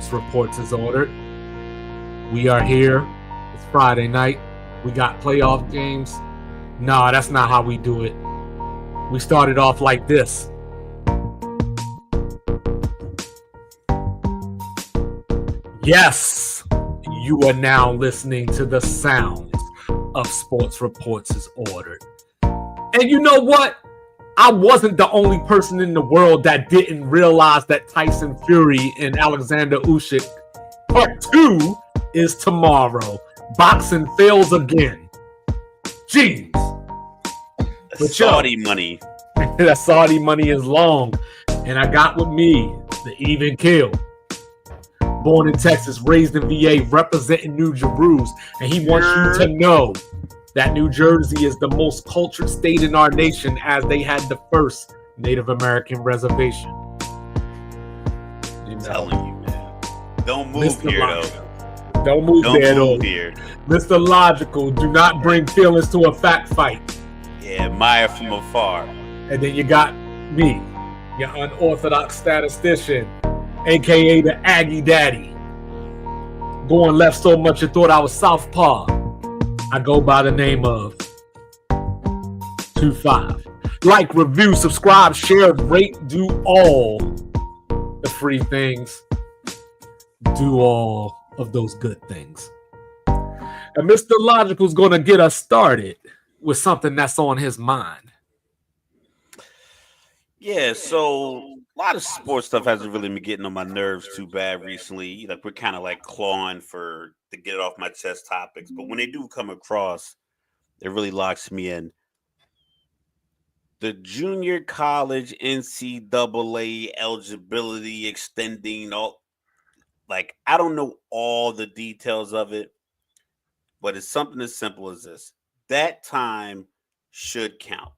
Sports Reports is ordered. We are here. It's Friday night. We got playoff games. Nah, that's not how we do it. We started off like this. Yes, you are now listening to the sounds of Sports Reports is ordered. And you know what? I wasn't the only person in the world that didn't realize that Tyson Fury and Alexander Usyk Part 2 is tomorrow. Boxing fails again. Jeez. Saudi money. That Saudi money is long. And I got with me the even kill. Born in Texas, raised in VA, representing New Jerusalem. And he wants you to know that New Jersey is the most cultured state in our nation, as they had the first Native American reservation. I'm telling you, man. Don't move Mr. here, Logical. though. Don't move here. Mr. Logical, do not bring feelings to a fact fight. Yeah, admire from afar. And then you got me, your unorthodox statistician, a.k.a. the Aggie Daddy. Going left so much you thought I was Southpaw. I go by the name of 25. Like, review, subscribe, share, rate, do all the free things. Do all of those good things. And Mr. Logical's going to get us started with something that's on his mind. Yeah, so a lot of sports stuff hasn't really been getting on my nerves too bad recently. Like, we're kind of like clawing to get it off my chest topics. But when they do come across, it really locks me in. The junior college NCAA eligibility extending, I don't know all the details of it, but it's something as simple as this. That time should count.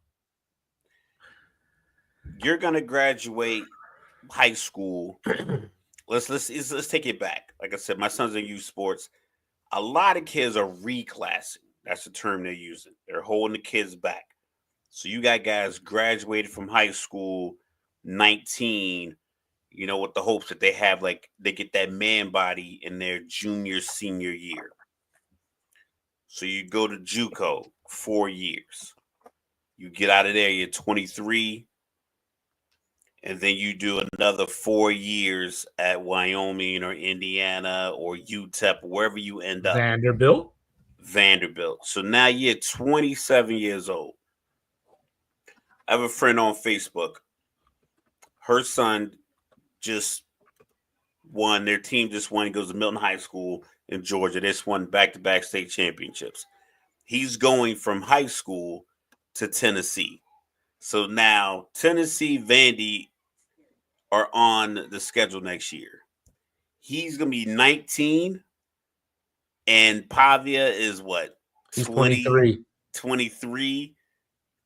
You're gonna graduate high school. Let's take it back. Like I said, my son's in youth sports. A lot of kids are reclassing. That's the term they're using. They're holding the kids back. So you got guys graduated from high school, 19, with the hopes that they get that man body in their junior, senior year. So you go to JUCO, 4 years. You get out of there, you're 23. And then you do another 4 years at Wyoming or Indiana or UTEP, wherever you end up. Vanderbilt. So now you're 27 years old. I have a friend on Facebook. Her son just won. Their team just won. He goes to Milton High School in Georgia. They just won back-to-back state championships. He's going from high school to Tennessee. So now Tennessee, Vandy are on the schedule next year. He's going to be 19, and Pavia is what? He's 23.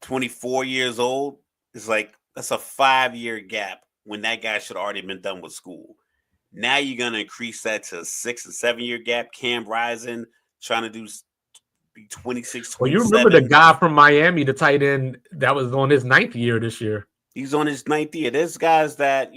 24 years old. It's like, that's a 5-year gap when that guy should have already been done with school. Now you're going to increase that to a 6 and 7 year gap. Cam Rising trying to do 26, 27. Well, you remember the guy from Miami, the tight end, that was on his 9th year this year. He's on his 9th year. There's guys that,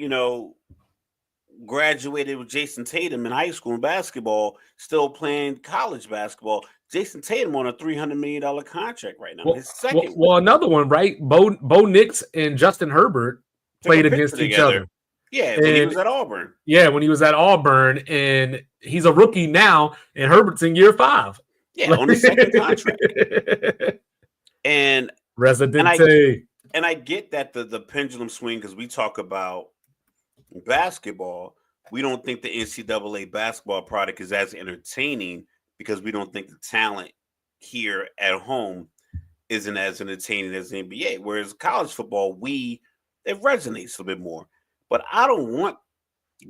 graduated with Jason Tatum in high school in basketball, still playing college basketball. Jason Tatum on a $300 million contract right now. His second. Well, another one, right? Bo Nix and Justin Herbert played against each other. Yeah, when he was at Auburn. Yeah, when he was at Auburn, and he's a rookie now, and Herbert's in year 5. Yeah, on his second contract. And Residente. And I get that the pendulum swing, because we talk about basketball. We don't think the NCAA basketball product is as entertaining because we don't think the talent here at home isn't as entertaining as the NBA. Whereas college football, it resonates a bit more. But I don't want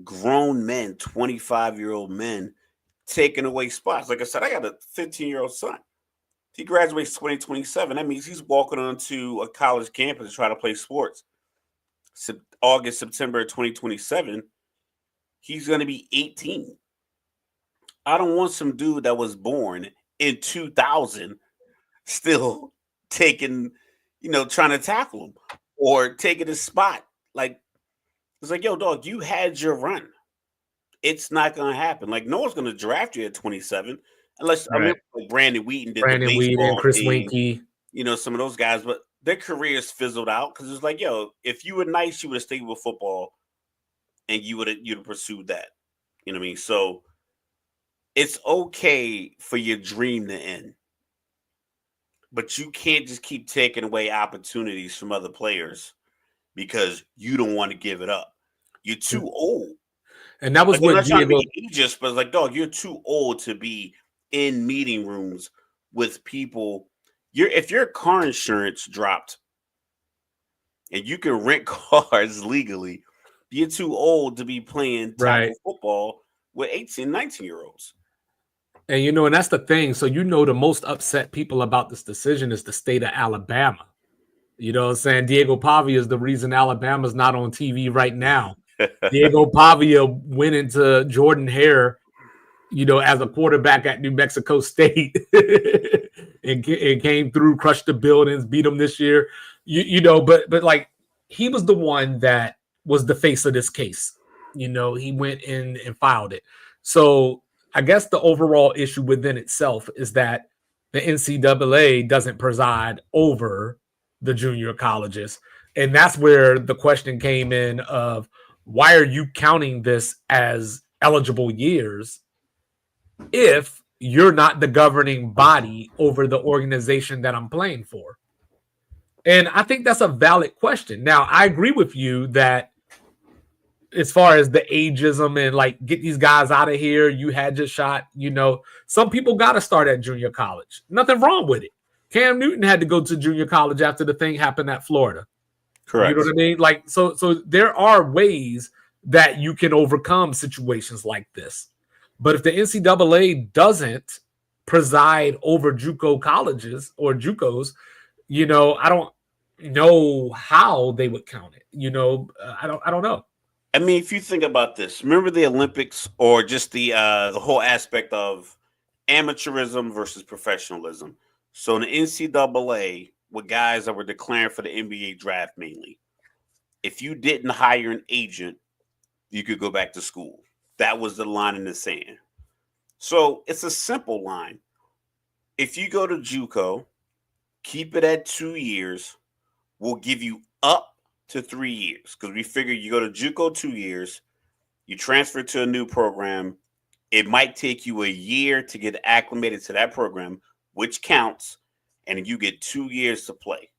grown men, 25-year-old men, taking away spots. Like I said, I got a 15-year-old son. He graduates 2027. That means he's walking onto a college campus to try to play sports. August, September 2027, he's going to be 18. I don't want some dude that was born in 2000 still taking, trying to tackle him or taking his spot. Like, it's like, yo, dog, you had your run. It's not going to happen. Like, no one's going to draft you at 27 unless, I mean, Right. like Brandon Wheaton did the Brandon Whedon, baseball Chris thing, Winkie. some of those guys, but their careers fizzled out because it's like, yo, if you were nice, you would have stayed with football and you'd have pursued that. You know what I mean? So it's okay for your dream to end, but you can't just keep taking away opportunities from other players because you don't want to give it up. You're too old. And that was Like, I'm what not trying to Diego. be ageist, but it's like, dog, you're too old to be in meeting rooms with people. If your car insurance dropped and you can rent cars legally, you're too old to be playing tackle Right. football with 18, 19-year-olds. And and that's the thing. So the most upset people about this decision is the state of Alabama. You know what I'm saying? Diego Pavia is the reason Alabama's not on TV right now. Diego Pavia went into Jordan Hare, as a quarterback at New Mexico State and came through, crushed the buildings, beat them this year. But like he was the one that was the face of this case. He went in and filed it. So I guess the overall issue within itself is that the NCAA doesn't preside over the junior colleges. And that's where the question came in of why are you counting this as eligible years if you're not the governing body over the organization that I'm playing for? And I think that's a valid question. Now, I agree with you that as far as the ageism and like get these guys out of here, you had your shot. Some people got to start at junior college. Nothing wrong with it. Cam Newton had to go to junior college after the thing happened at Florida. Correct. You know what I mean? Like, so there are ways that you can overcome situations like this. But if the NCAA doesn't preside over JUCO colleges or JUCOs, I don't know how they would count it. I don't know. I mean, if you think about this, remember the Olympics or just the whole aspect of amateurism versus professionalism. So in the NCAA, with guys that were declaring for the NBA draft mainly, if you didn't hire an agent, you could go back to school. That was the line in the sand. So it's a simple line. If you go to JUCO, keep it at 2 years. We'll give you up to 3 years because we figure you go to JUCO 2 years, you transfer to a new program. It might take you a year to get acclimated to that program, which counts, and you get 2 years to play.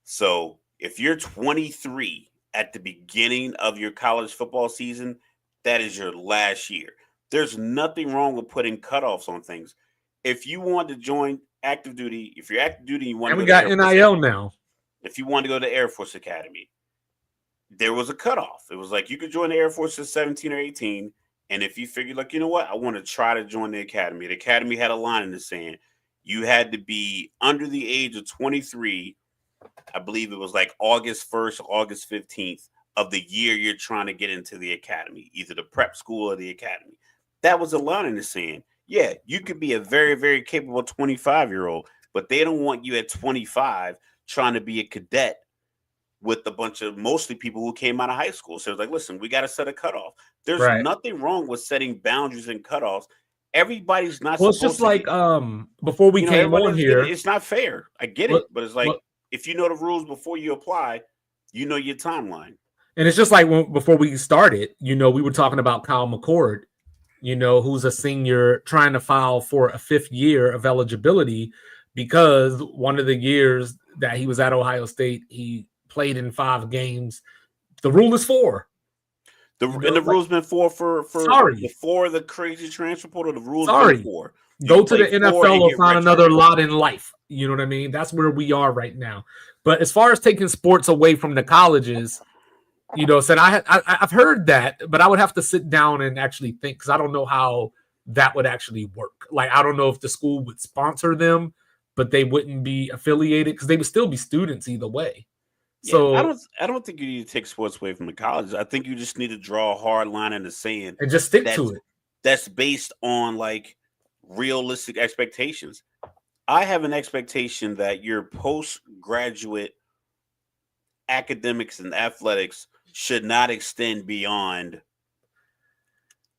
So if you're 23 at the beginning of your college football season, that is your last year. There's nothing wrong with putting cutoffs on things. If you want to join active duty, if you're active duty, you want And to we go to got Air Force NIL Academy. now. If you want to go to Air Force Academy, there was a cutoff. It was like you could join the Air Force at 17 or 18. And if you figured, like, you know what, I want to try to join the academy had a line in the sand. You had to be under the age of 23. I believe it was like August 1st, August 15th of the year you're trying to get into the academy, either the prep school or the academy. That was a line in the sand. Yeah, you could be a very, very capable 25-year-old, but they don't want you at 25 trying to be a cadet with a bunch of mostly people who came out of high school. So it's like, listen, we got to set a cutoff. There's Right. nothing wrong with setting boundaries and cutoffs. Everybody's not Well, it's supposed just to like get, before we came everybody on doesn't get it. here. It's not fair. I get But, it, but it's like but if you know the rules before you apply, you know your timeline. and it's just like before we started, we were talking about Kyle McCord, who's a senior trying to file for a 5th year of eligibility because one of the years that he was at Ohio State, he played in 5 games. The rule is 4. The rule's been for sorry, before the crazy transfer portal. The rule's been sorry. for. You Go can to the play 4 NFL and or get find redshirted. another lot in life. You know what I mean? That's where we are right now. But as far as taking sports away from the colleges, said I've heard that, but I would have to sit down and actually think because I don't know how that would actually work. Like I don't know if the school would sponsor them, but they wouldn't be affiliated because they would still be students either way. Yeah, So I don't think you need to take sports away from the colleges. I think you just need to draw a hard line in the sand and just stick that's to it. that's based on like realistic expectations. I have an expectation that your postgraduate academics and athletics should not extend beyond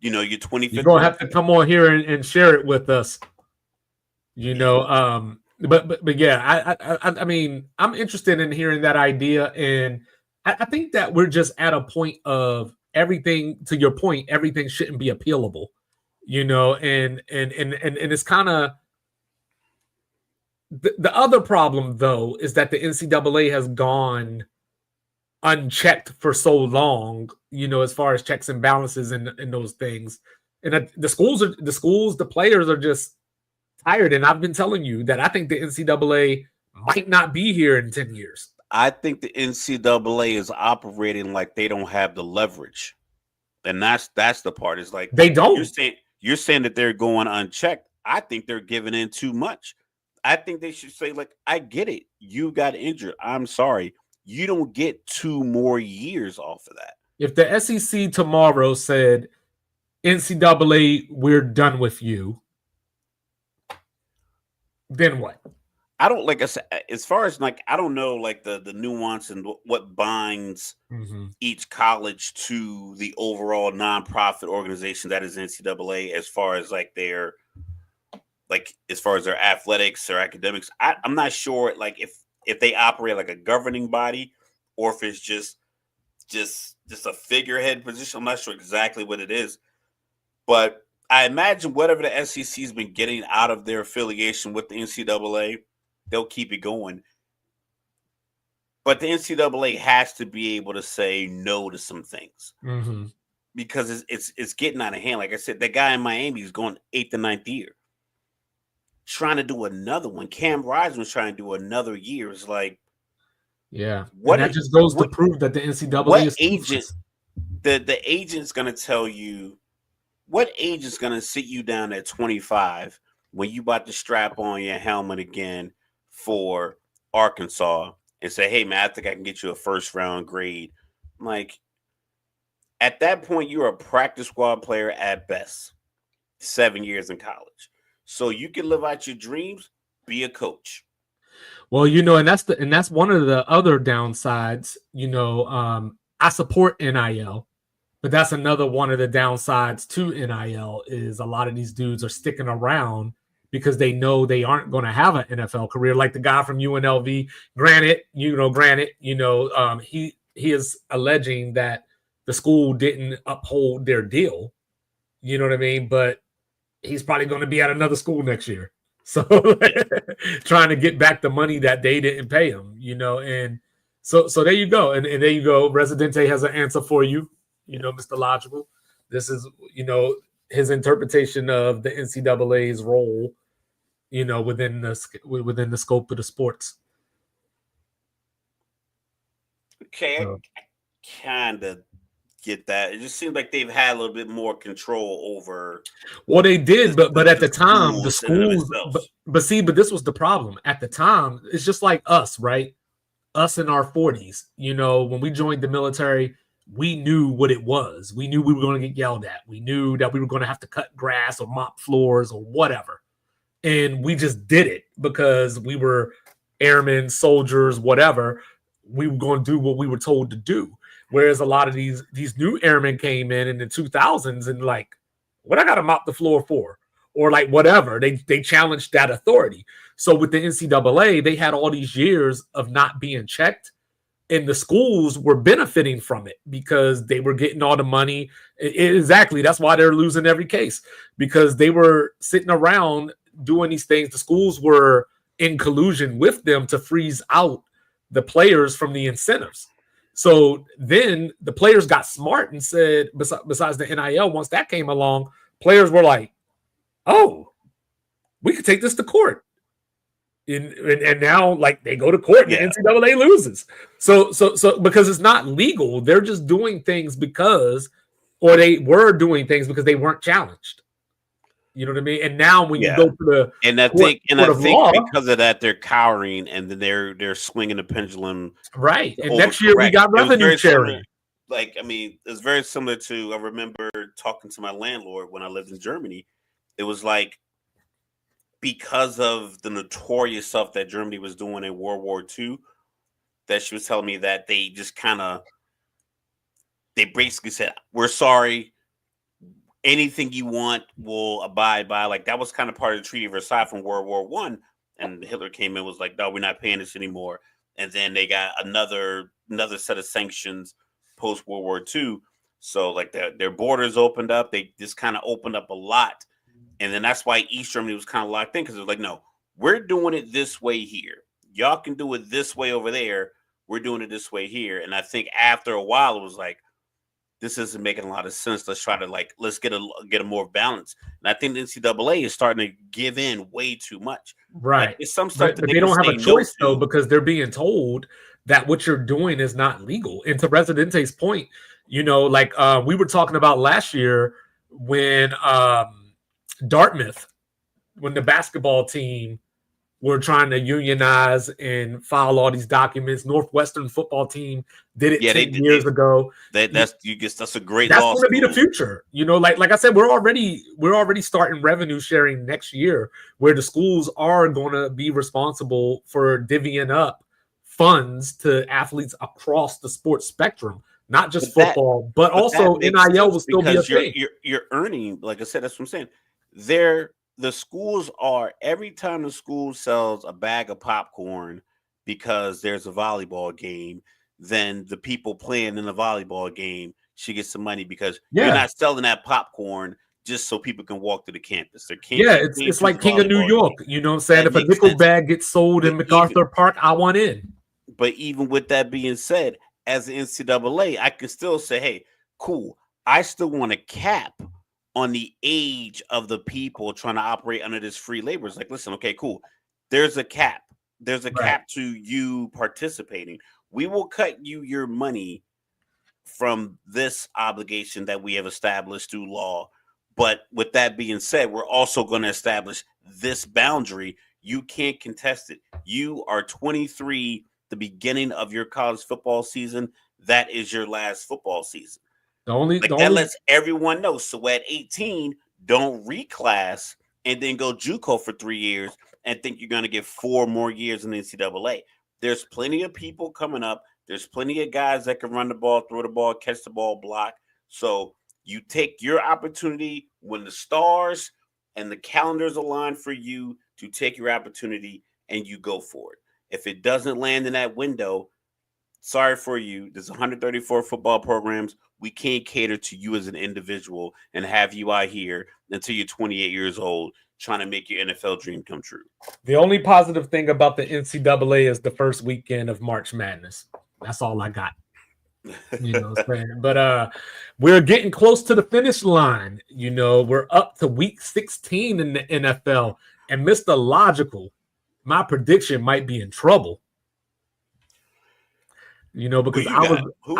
your You're 25th gonna have to birthday. come on here and share it with us. But yeah, I mean, I'm interested in hearing that idea, and I think that we're just at a point of everything. To your point, everything shouldn't be appealable, and it's kind of the other problem though is that the NCAA has gone unchecked for so long, as far as checks and balances and those things, and the players are just tired. And I've been telling you that I think the NCAA might not be here in 10 years. I think the NCAA is operating like they don't have the leverage, and that's the part. Is like They you're don't. saying you're saying that they're going unchecked. I think they're giving in too much. I think they should say, like, I get it. You got injured. I'm sorry. You don't get 2 more years off of that. If the SEC tomorrow said, NCAA, we're done with you, then what? I don't like I said, as far as like I don't know like the nuance and what binds Mm-hmm. each college to the overall nonprofit organization that is NCAA as far as as far as their athletics or academics. I'm not sure like if they operate like a governing body or if it's just a figurehead position. I'm not sure exactly what it is, but I imagine whatever the SEC's been getting out of their affiliation with the NCAA, they'll keep it going. But the NCAA has to be able to say no to some things Mm-hmm. because it's getting out of hand. Like I said, that guy in Miami is going 8th or 9th year, trying to do another one. Cam Rising was trying to do another year. It's like Yeah. And what that is just goes to what prove that the NCAA what is agent toothless. the agent's gonna tell you what agent's gonna sit you down at 25 when you about to strap on your helmet again for Arkansas and say, hey man, I think I can get you a first round grade. I'm like at that point, you're a practice squad player at best, 7 years in college. So you can live out your dreams, be a coach. Well, and that's one of the other downsides. I support NIL, but that's another one of the downsides to NIL is a lot of these dudes are sticking around because they know they aren't going to have an NFL career. Like the guy from UNLV. Granted, he is alleging that the school didn't uphold their deal. You know what I mean? But he's probably going to be at another school next year. So Yeah. trying to get back the money that they didn't pay him, and so there you go. And there you go. Residente has an answer for you, Mr. Logical. This is, his interpretation of the NCAA's role, within the scope of the sports. Okay, So, I kind of get that. It just seems like they've had a little bit more control over well, they did, but at the the time, the schools in and of schools, but themselves. but this was the problem. At the time, it's just like us, right? Us in our 40s, when we joined the military, we knew what it was. We knew we were going to get yelled at. We knew that we were going to have to cut grass or mop floors or whatever. And we just did it because we were airmen, soldiers, whatever. We were going to do what we were told to do. Whereas a lot of these new airmen came in the 2000s and like, what I got to mop the floor for? Or like whatever. They challenged that authority. So with the NCAA, they had all these years of not being checked, and the schools were benefiting from it because they were getting all the money. Exactly. That's why they're losing every case, because they were sitting around doing these things. The schools were in collusion with them to freeze out the players from the incentives. So then the players got smart and said, besides the NIL, once that came along, players were like, oh, we could take this to court. And now like they go to court and the Yeah, NCAA loses. So because it's not legal, they're just doing things because, or they were doing things because they weren't challenged. You know what I mean? And now when you yeah. go to the And I court, think and I court of think law, because of that, they're cowering and then they're swinging the pendulum right? to And next year we overcorrect. got It was revenue very similar. sharing. Like I mean, it's very similar to I remember talking to my landlord when I lived in Germany. It was like because of the notorious stuff that Germany was doing in World War II, that she was telling me that they basically said, we're sorry, anything you want will abide by. Like that was kind of part of the Treaty of Versailles from World War One, and Hitler came in was like, no, we're not paying this anymore. And then they got another set of sanctions post World War Two. So like their borders opened up. They just kind of opened up a lot, and then that's why East Germany was kind of locked in because it was like, no, we're doing it this way here. Y'all can do it this way over there. We're doing it this way here. And I think after a while, it was like, this isn't making a lot of sense. Let's try to let's get a more balance. And I think the NCAA is starting to give in way too much. Right. Like, it's some stuff but they don't have a choice though, because they're being told that what you're doing is not legal. And to Residente's point, you know, like we were talking about last year when Dartmouth, when the basketball team were trying to unionize and file all these documents. Northwestern football team did it 10 years ago. That's a great. That's going to be the future. You know, like I said, we're already starting revenue sharing next year, where the schools are going to be responsible for divvying up funds to athletes across the sports spectrum, not just football, but also NIL will still be a thing. You're earning, like I said, that's what I'm saying. The schools are, every time the school sells a bag of popcorn because there's a volleyball game, then the people playing in the volleyball game should get some money because you're not selling that popcorn just so people can walk to the campus. It's like King of New York. Game. You know what I'm saying? If a nickel bag gets sold in MacArthur Park, I want in. But even with that being said, as the NCAA, I can still say, hey, cool, I still want a cap on the age of the people trying to operate under this free labor. It's like, listen, okay, cool. There's a cap. There's a cap to you participating. We will cut you your money from this obligation that we have established through law. But with that being said, we're also going to establish this boundary. You can't contest it. You are 23, the beginning of your college football season. That is your last football season. That lets everyone know. So at 18, don't reclass and then go JUCO for 3 years and think you're going to get 4 more years in the NCAA. There's plenty of people coming up. There's plenty of guys that can run the ball, throw the ball, catch the ball, block. So you take your opportunity when the stars and the calendars align for you to take your opportunity and you go for it. If it doesn't land in that window, sorry for you. There's 134 football programs. We can't cater to you as an individual and have you out here until you're 28 years old trying to make your NFL dream come true. The only positive thing about the NCAA is the first weekend of March Madness. That's all I got. You know what I'm saying? But we're getting close to the finish line. You know, we're up to week 16 in the NFL. And Mr. Logical, my prediction might be in trouble. You know, because I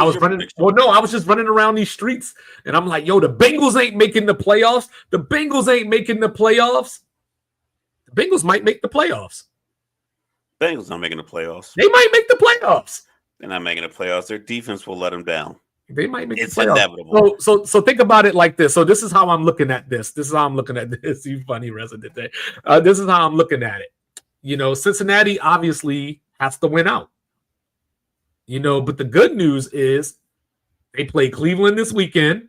was running. Prediction? Well, no, I was just running around these streets, and I'm like, "Yo, the Bengals ain't making the playoffs. The Bengals ain't making the playoffs. The Bengals might make the playoffs. Bengals not making the playoffs. They might make the playoffs. They're not making the playoffs. Their defense will let them down. They might make it's the playoffs. Inevitable. So think about it like this. So this is how I'm looking at this. You funny resident. This is how I'm looking at it. You know, Cincinnati obviously has to win out. You know, but the good news is they play Cleveland this weekend.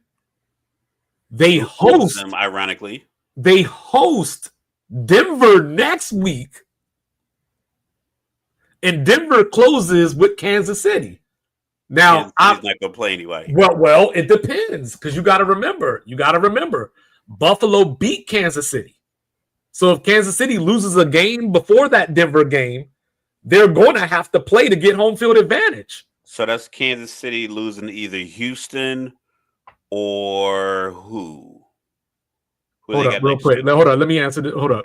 They host them, ironically. They host Denver next week. And Denver closes with Kansas City. Now, Kansas not gonna play anyway. Well, it depends because you got to remember, Buffalo beat Kansas City. So if Kansas City loses a game before that Denver game, they're going to have to play to get home field advantage. So that's Kansas City losing either Houston or who? Hold up, real quick. Hold on, let me answer this. Hold up.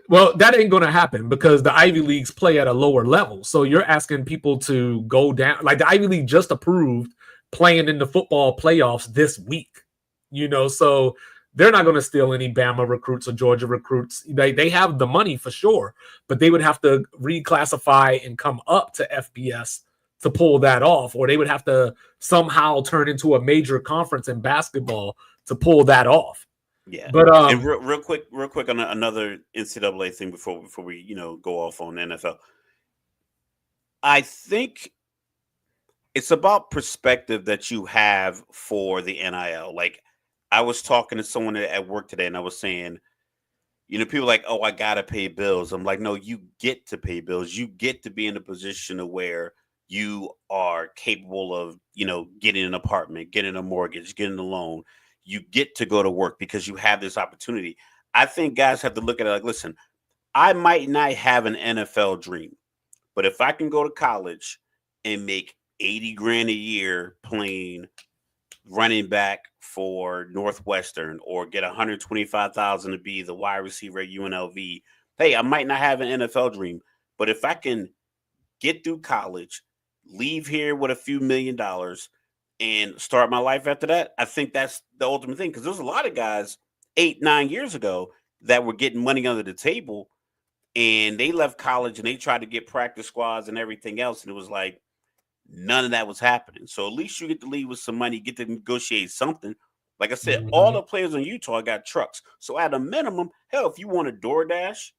Well, that ain't going to happen because the Ivy Leagues play at a lower level. So you're asking people to go down. Like the Ivy League just approved playing in the football playoffs this week. You know, so they're not going to steal any Bama recruits or Georgia recruits. They have the money for sure, but they would have to reclassify and come up to FBS to pull that off, or they would have to somehow turn into a major conference in basketball to pull that off. Yeah, but and real quick on another NCAA thing before we go off on NFL. I think it's about perspective that you have for the NIL. Like, I was talking to someone at work today, and I was saying, people like, oh, I gotta pay bills. I'm like, no, you get to pay bills. You get to be in a position of where you are capable of, getting an apartment, getting a mortgage, getting a loan. You get to go to work because you have this opportunity. I think guys have to look at it like, listen, I might not have an NFL dream, but if I can go to college and make 80 grand a year playing running back for Northwestern or get 125,000 to be the wide receiver at UNLV, hey, I might not have an NFL dream, but if I can get through college, leave here with a few $1,000,000 and start my life after that, I think that's the ultimate thing. Because there's a lot of guys 8, 9 years ago that were getting money under the table and they left college and they tried to get practice squads and everything else. And it was like, none of that was happening. So at least you get to leave with some money, get to negotiate something. Like I said, all the players in Utah got trucks. So at a minimum, hell, if you want a DoorDash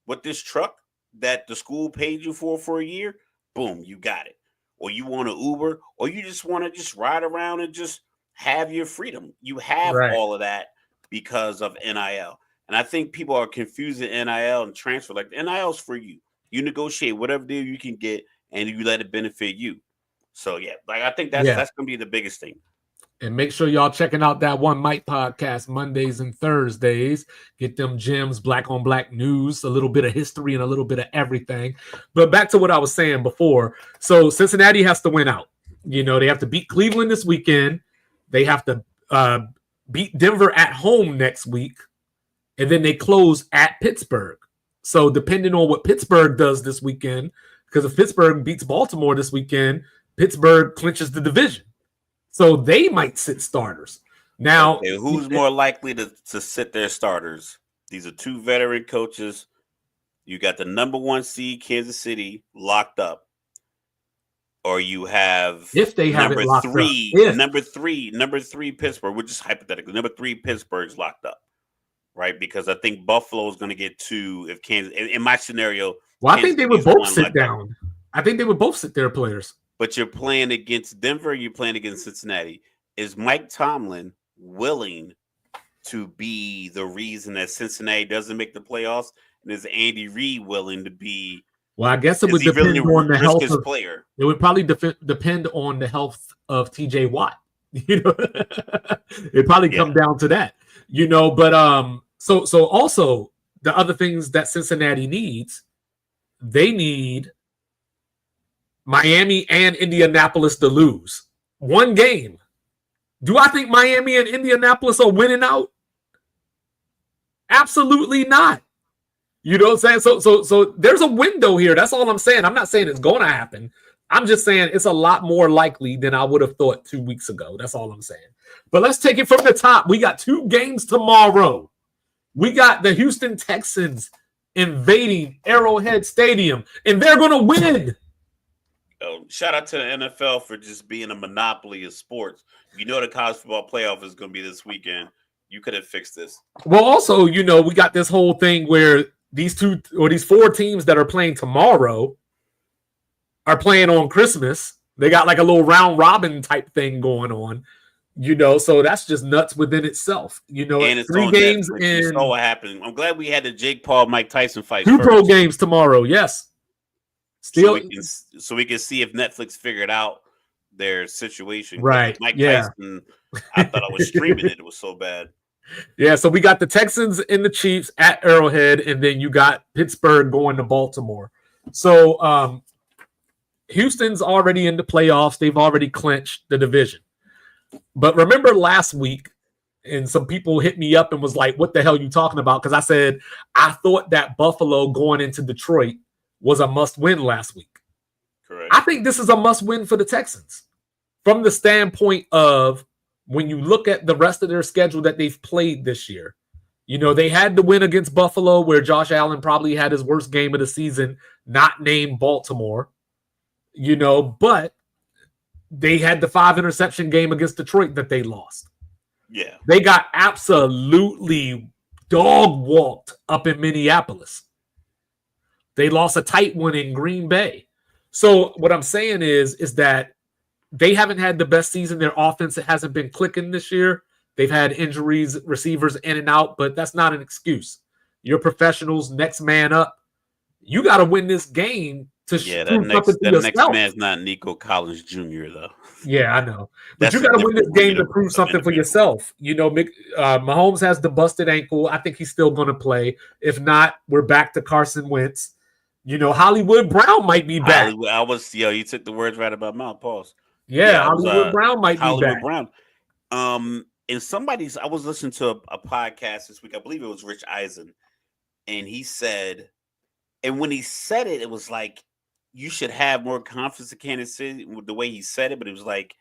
with this truck that the school paid you for a year, boom, you got it. Or you want an Uber, or you just want to just ride around and just have your freedom. You have all of that because of NIL. And I think people are confusing NIL and transfer. Like NIL's for you. You negotiate whatever deal you can get and you let it benefit you. So yeah, like I think that's gonna be the biggest thing. And make sure y'all checking out that One Mic podcast Mondays and Thursdays. Get them gems, black on black news, a little bit of history and a little bit of everything. But back to what I was saying before. So Cincinnati has to win out. They have to beat Cleveland this weekend. They have to beat Denver at home next week. And then they close at Pittsburgh. So depending on what Pittsburgh does this weekend, because if Pittsburgh beats Baltimore this weekend, Pittsburgh clinches the division. So they might sit starters. Now, okay, who's more likely to sit their starters? These are two veteran coaches. You got the number 1 seed Kansas City locked up. Or you have if they have it locked up. Number three Pittsburgh, which is hypothetically number 3 Pittsburgh's locked up. Right? Because I think Buffalo is going to get 2 if Kansas in my scenario. Well, I think they would both sit down. I think they would both sit their players. But you're playing against Denver, you're playing against Cincinnati. Is Mike Tomlin willing to be the reason that Cincinnati doesn't make the playoffs? And is Andy Reid willing to be? Well, I guess it would depend on the health of player. It would probably depend on the health of TJ Watt. It probably come down to that. But so also the other things that Cincinnati needs, they need Miami and Indianapolis to lose one game. Do I think Miami and Indianapolis are winning out? Absolutely not. You know what I'm saying? So there's a window here. That's all I'm saying. I'm not saying it's going to happen. I'm just saying it's a lot more likely than I would have thought 2 weeks ago. That's all I'm saying. But let's take it from the top. We got 2 games tomorrow. We got the Houston Texans invading Arrowhead Stadium, and they're going to win. Shout out to the NFL for just being a monopoly of sports. The college football playoff is going to be this weekend. You could have fixed this. Well, also, we got this whole thing where these 4 teams that are playing tomorrow are playing on Christmas. They got like a little round robin type thing going on. So that's just nuts within itself. And it's 3 games in. You saw what happened. I'm glad we had the Jake Paul Mike Tyson fight. 2 pro games tomorrow. Yes. Still, so we can see if Netflix figured out their situation. Right. Mike Tyson, I thought I was streaming it. It was so bad. Yeah, so we got the Texans and the Chiefs at Arrowhead, and then you got Pittsburgh going to Baltimore. So Houston's already in the playoffs. They've already clinched the division. But remember last week, and some people hit me up and was like, what the hell are you talking about? Because I said, I thought that Buffalo going into Detroit was a must-win last week. Correct. I think this is a must-win for the Texans from the standpoint of when you look at the rest of their schedule that they've played this year. They had the win against Buffalo where Josh Allen probably had his worst game of the season, not named Baltimore. But they had the 5 interception game against Detroit that they lost. Yeah. They got absolutely dog walked up in Minneapolis. They lost a tight one in Green Bay. So what I'm saying is that they haven't had the best season. Their offense hasn't been clicking this year. They've had injuries, receivers in and out, but that's not an excuse. You're professionals, next man up. You got to win this game to Yeah, prove something to that next yourself. man's not Nico Collins Jr. though. Yeah, I know. But That's you a got to win this different breed game to of prove something for individual. yourself. Mahomes has the busted ankle. I think he's still going to play. If not, we're back to Carson Wentz. Hollywood Brown might be back. Hollywood, you took the words right about my mouth. Pause. Yeah, Yeah, I was Hollywood Brown might be Hollywood back. Brown. I was listening to a podcast this week. I believe it was Rich Eisen, and he said, and when he said it, it was like you should have more confidence in Kansas City with the way he said it. But it was like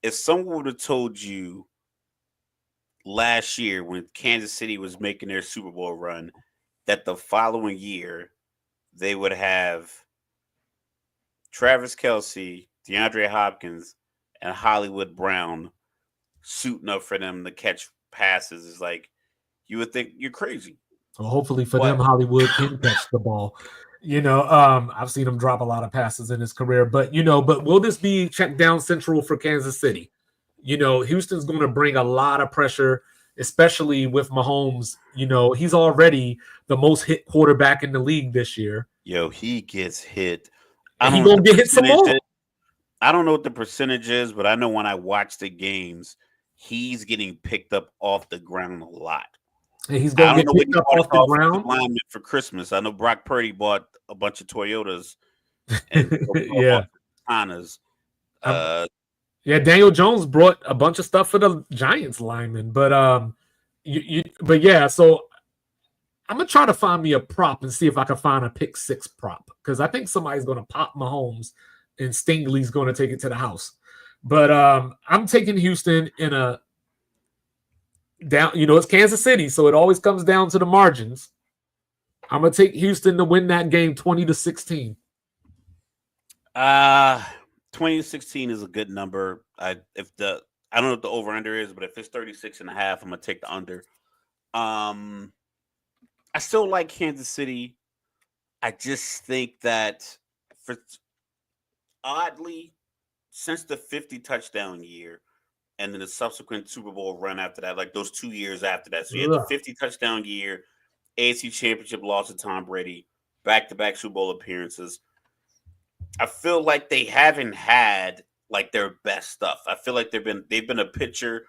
if someone would have told you last year when Kansas City was making their Super Bowl run that the following year they would have Travis Kelce, DeAndre Hopkins, and Hollywood Brown suiting up for them to catch passes, is like you would think you're crazy. Well, hopefully for them, Hollywood can catch the ball. I've seen him drop a lot of passes in his career, but will this be checked down central for Kansas City? Houston's going to bring a lot of pressure, especially with Mahomes. He's already the most hit quarterback in the league this year. Yo, he gets hit. And he's going to get hit some more. I don't know what the percentage is, but I know when I watch the games, he's getting picked up off the ground a lot. And he's going to get picked up off the ground for Christmas. I know Brock Purdy bought a bunch of Toyotas and yeah, Hondas. Daniel Jones brought a bunch of stuff for the Giants linemen, but so I'm gonna try to find me a prop and see if I can find a pick six prop because I think somebody's gonna pop Mahomes and Stingley's gonna take it to the house. But I'm taking Houston in a down. It's Kansas City, so it always comes down to the margins. I'm gonna take Houston to win that game 20-16. 20-16 is a good number. I don't know what the over under is, but if it's 36.5, I'm gonna take the under. I still like Kansas City. I just think that oddly, since the 50 touchdown year and then the subsequent Super Bowl run after that, like those 2 years after that. So you had the 50 touchdown year, AFC Championship loss to Tom Brady, back-to-back Super Bowl appearances. I feel like they haven't had like their best stuff. I feel like they've been a pitcher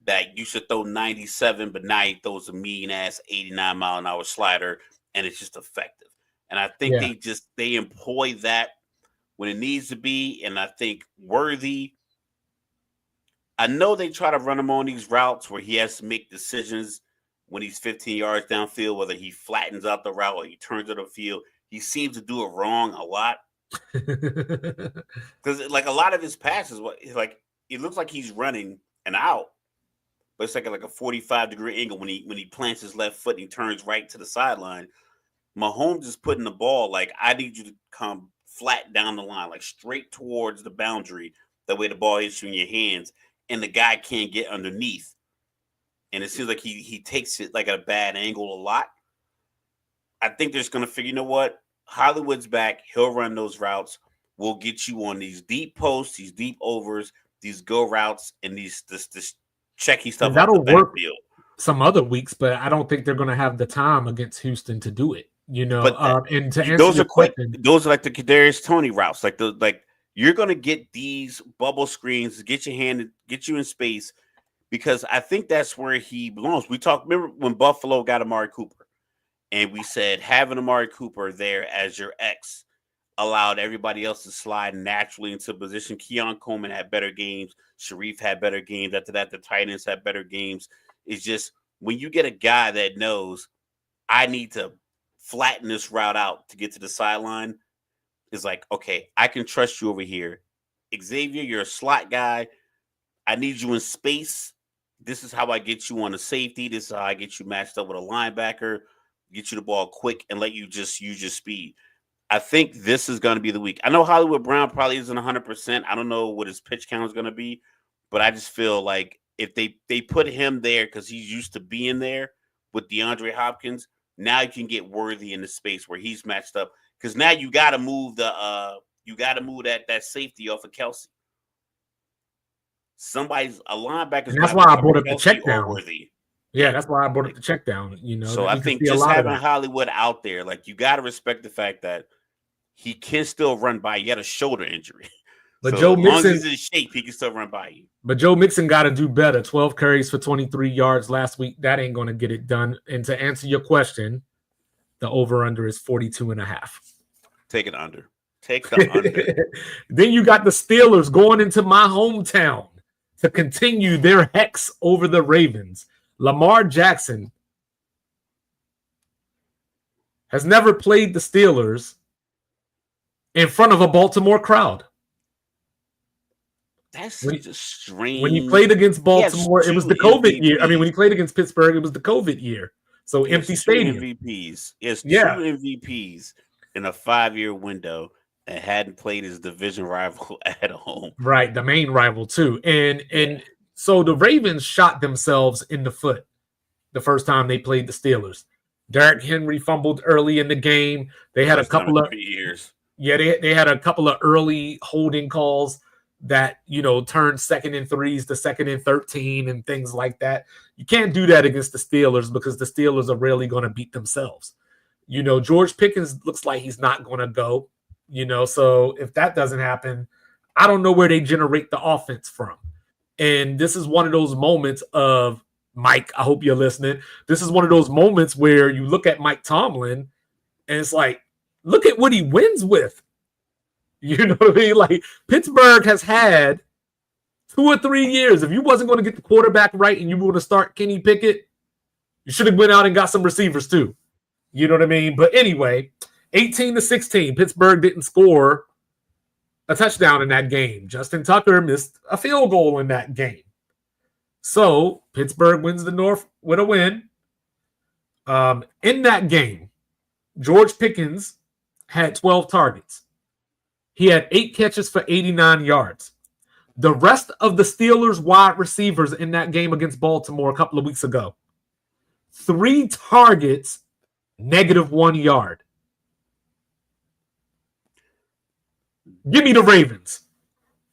that used to throw 97, but now he throws a mean ass 89-mile-an-hour slider, and it's just effective. And I think they employ that when it needs to be. And I think Worthy, I know they try to run him on these routes where he has to make decisions when he's 15 yards downfield, whether he flattens out the route or he turns it upfield. He seems to do it wrong a lot. Because like a lot of his passes, like it looks like he's running an out, but it's like a 45-degree angle when he plants his left foot and he turns right to the sideline. Mahomes is putting the ball like, I need you to come flat down the line, like straight towards the boundary, the way the ball hits you in your hands, and the guy can't get underneath. And it seems like he takes it like at a bad angle a lot. I think they're just going to figure, you know what? Hollywood's back. He'll run those routes. We'll get you on these deep posts, these deep overs, these go routes, and this checky stuff. That'll work some other weeks, but I don't think they're going to have the time against Houston to do it. And to answer those are quick. Question, those are like the Kadarius Toney routes. Like you're going to get these bubble screens, get you in space, because I think that's where he belongs. Remember when Buffalo got Amari Cooper? And we said having Amari Cooper there as your X allowed everybody else to slide naturally into position. Keon Coleman had better games. Sharif had better games. After that, the Titans had better games. It's just when you get a guy that knows I need to flatten this route out to get to the sideline, it's like, okay, I can trust you over here. Xavier, you're a slot guy. I need you in space. This is how I get you on a safety. This is how I get you matched up with a linebacker. Get you the ball quick and let you just use your speed. I think this is going to be the week. I know Hollywood Brown probably isn't 100%. I don't know what his pitch count is going to be, but I just feel like if they put him there because he's used to being there with DeAndre Hopkins, now you can get Worthy in the space where he's matched up. Because now you got to move that safety off of Kelce. a linebacker's And that's got why to I be brought up the Kelsey check or down. Worthy. Yeah, that's why I brought up the check down. So I you can think see a just lot of having that. Hollywood out there, like you got to respect the fact that he can still run by. He had a shoulder injury, But so Joe as long as Mixon, he's in shape, he can still run by you. But Joe Mixon got to do better. 12 carries for 23 yards last week. That ain't going to get it done. And to answer your question, the over-under is 42.5. Take it under. Take the under. Then you got the Steelers going into my hometown to continue their hex over the Ravens. Lamar Jackson has never played the Steelers in front of a Baltimore crowd. That's just strange. When he played against Baltimore, it was the COVID year. I mean, when he played against Pittsburgh, it was the COVID year. So empty stadium. MVPs. Yes, two MVPs in a 5-year window and hadn't played his division rival at home. Right, the main rival too. And so the Ravens shot themselves in the foot the first time they played the Steelers. Derrick Henry fumbled early in the game. They had a couple of years. Yeah, they had a couple of early holding calls that, turned 2nd and 3s to 2nd and 13 and things like that. You can't do that against the Steelers because the Steelers are rarely going to beat themselves. George Pickens looks like he's not going to go, so if that doesn't happen, I don't know where they generate the offense from. And this is one of those moments of Mike, I hope you're listening. This is one of those moments where you look at Mike Tomlin and it's like, look at what he wins with. You know what I mean? Like Pittsburgh has had 2 or 3 years. If you wasn't going to get the quarterback right and you were going to start Kenny Pickett, you should have went out and got some receivers too. You know what I mean? But anyway, 18-16, Pittsburgh didn't score a touchdown in that game. Justin Tucker missed a field goal in that game. So Pittsburgh wins the North with a win. In that game, George Pickens had 12 targets. He had 8 catches for 89 yards. The rest of the Steelers wide receivers in that game against Baltimore a couple of weeks ago, 3 targets, -1 yard. Give me the Ravens.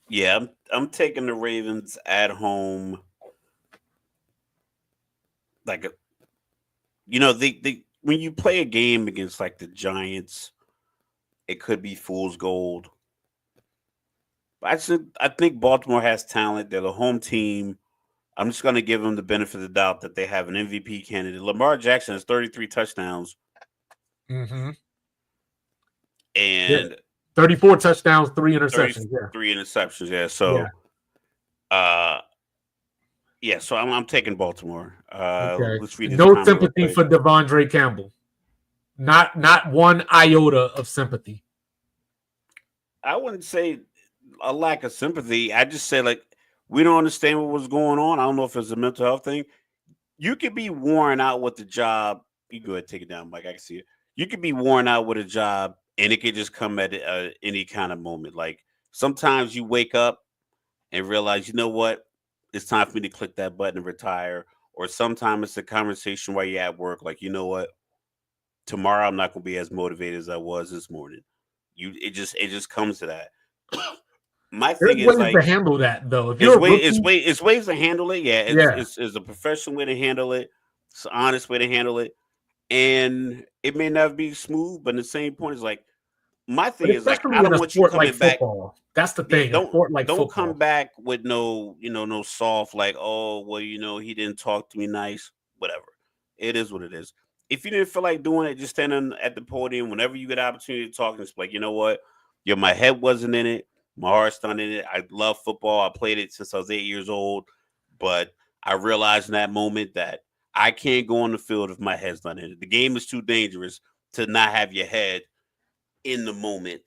Yeah, I'm taking the Ravens at home. Like, when you play a game against like the Giants, it could be fool's gold. But I think Baltimore has talent. They're the home team. I'm just going to give them the benefit of the doubt that they have an MVP candidate. Lamar Jackson has 33 touchdowns. Mm-hmm. And 34 touchdowns, 3 interceptions. 3 interceptions, yeah. So, so I'm taking Baltimore. Okay. Let's read this. No sympathy for Devondre Campbell. Not one iota of sympathy. I wouldn't say a lack of sympathy. I just say, like, we don't understand what was going on. I don't know if it's a mental health thing. You could be worn out with the job. You go ahead and take it down, Mike. I can see it. You could be worn out with a job, and it could just come at any kind of moment. Like, sometimes you wake up and realize, you know what? It's time for me to click that button and retire. Or sometimes it's a conversation while you're at work. Like, you know what? Tomorrow I'm not going to be as motivated as I was this morning. It just comes to that. My thing is, like, to handle that though. If it's ways to handle it. Yeah, it's a professional way to handle it. It's an honest way to handle it, and it may not be smooth, but at the same point, it's like my thing is like I don't want you coming back. That's the thing. Don't come back with no soft like, oh well, he didn't talk to me nice. Whatever. It is what it is. If you didn't feel like doing it, just standing at the podium whenever you get an opportunity to talk and it's like, you know what? My head wasn't in it. My heart's not in it. I love football. I played it since I was 8 years old. But I realized in that moment that I can't go on the field if my head's not in it. The game is too dangerous to not have your head in the moment.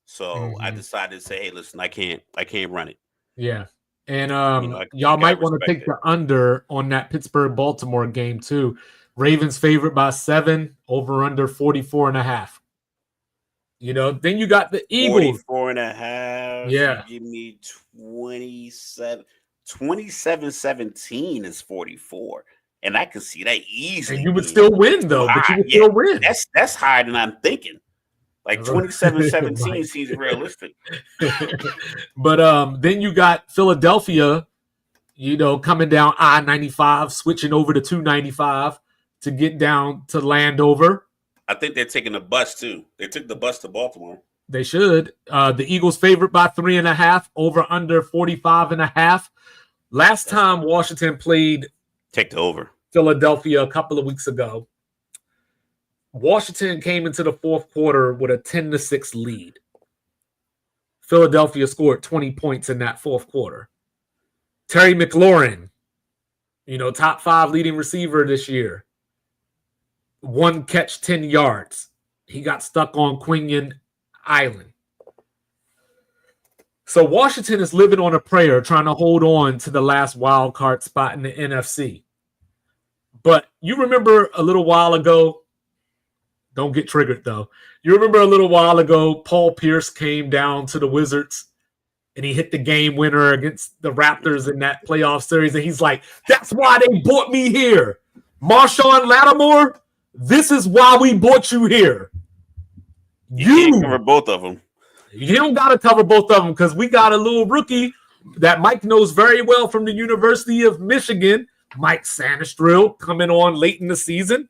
So I decided to say, hey, listen, I can't run it. Yeah. And y'all might want to take the under on that Pittsburgh-Baltimore game too. Ravens favored by 7, over under 44.5. Then you got the Eagles. 44.5. Yeah. Give me 27. 27-17 is 44. And I can see that easily. And you would still win, though. But you would still win. That's higher than I'm thinking. Like 27-17 seems realistic. But then you got Philadelphia coming down I-95, switching over to 295 to get down to Landover. I think they're taking the bus too. They took the bus to Baltimore. They should. The Eagles favored by 3.5, over under 45.5. Last time Washington played Take the over. Philadelphia a couple of weeks ago, Washington came into the fourth quarter with a 10-6 lead. Philadelphia scored 20 points in that fourth quarter. Terry McLaurin, top 5 leading receiver this year. 1 catch, 10 yards. He got stuck on Quinion Island. So Washington is living on a prayer, trying to hold on to the last wild card spot in the NFC. But you remember a little while ago, don't get triggered though. You remember a little while ago, Paul Pierce came down to the Wizards and he hit the game winner against the Raptors in that playoff series. And he's like, that's why they brought me here. Marshawn Lattimore, this is why we brought you here. You can't cover both of them. You don't got to cover both of them because we got a little rookie that Mike knows very well from the University of Michigan, Mike Sanistrill, coming on late in the season.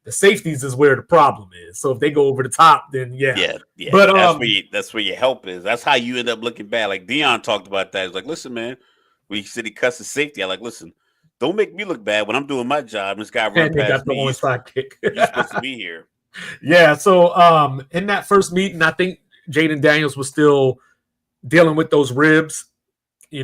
The safeties is where the problem is. So if they go over the top, then yeah. But that's where your help is. That's how you end up looking bad. Like Dion talked about that. He's like, listen, man, when he said he cussed the safety, I like, listen, don't make me look bad when I'm doing my job. This guy run past me. You're supposed to be here. Yeah. So in that first meeting, I think Jaden Daniels was still dealing with those ribs. He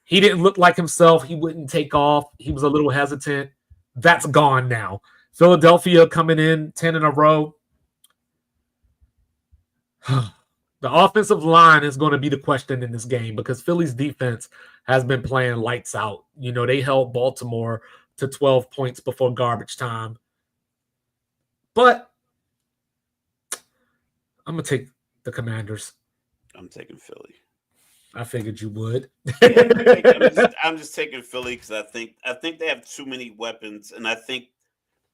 didn't look like himself. He wouldn't take off. He was a little hesitant. That's gone now. Philadelphia coming in 10 in a row. The offensive line is going to be the question in this game because Philly's defense has been playing lights out. They held Baltimore to 12 points before garbage time. But I'm going to take the Commanders. I'm taking Philly. I figured you would. I'm just taking Philly because I think they have too many weapons, and I think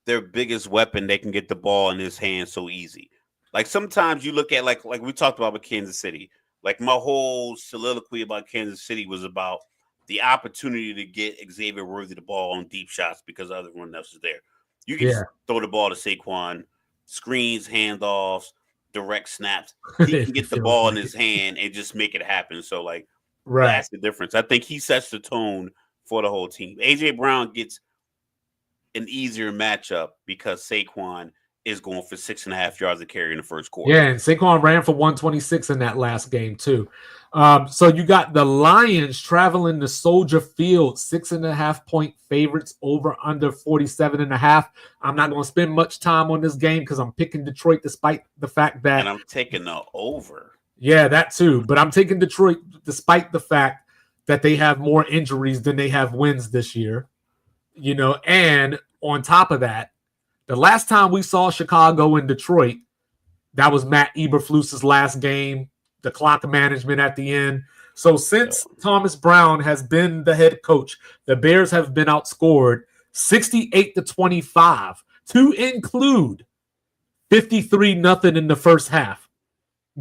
their biggest weapon, they can get the ball in his hands so easy. Like sometimes you look at like we talked about with Kansas City. Like my whole soliloquy about Kansas City was about the opportunity to get Xavier Worthy the ball on deep shots because everyone else is there. You can just throw the ball to Saquon, screens, handoffs, direct snaps. He can get the ball in his hand and just make it happen. So, that's the difference. I think he sets the tone for the whole team. A.J. Brown gets an easier matchup because Saquon is going for 6.5 yards a carry in the first quarter. Yeah, and Saquon ran for 126 in that last game, too. So you got the Lions traveling to Soldier Field, 6.5-point favorites, over under 47.5. I'm not going to spend much time on this game because I'm picking Detroit despite the fact that... And I'm taking the over. Yeah, that too. But I'm taking Detroit despite the fact that they have more injuries than they have wins this year. And on top of that, the last time we saw Chicago and Detroit, that was Matt Eberflus's last game. The clock management at the end. So since Thomas Brown has been the head coach, the Bears have been outscored 68-25 to include 53-0 in the first half.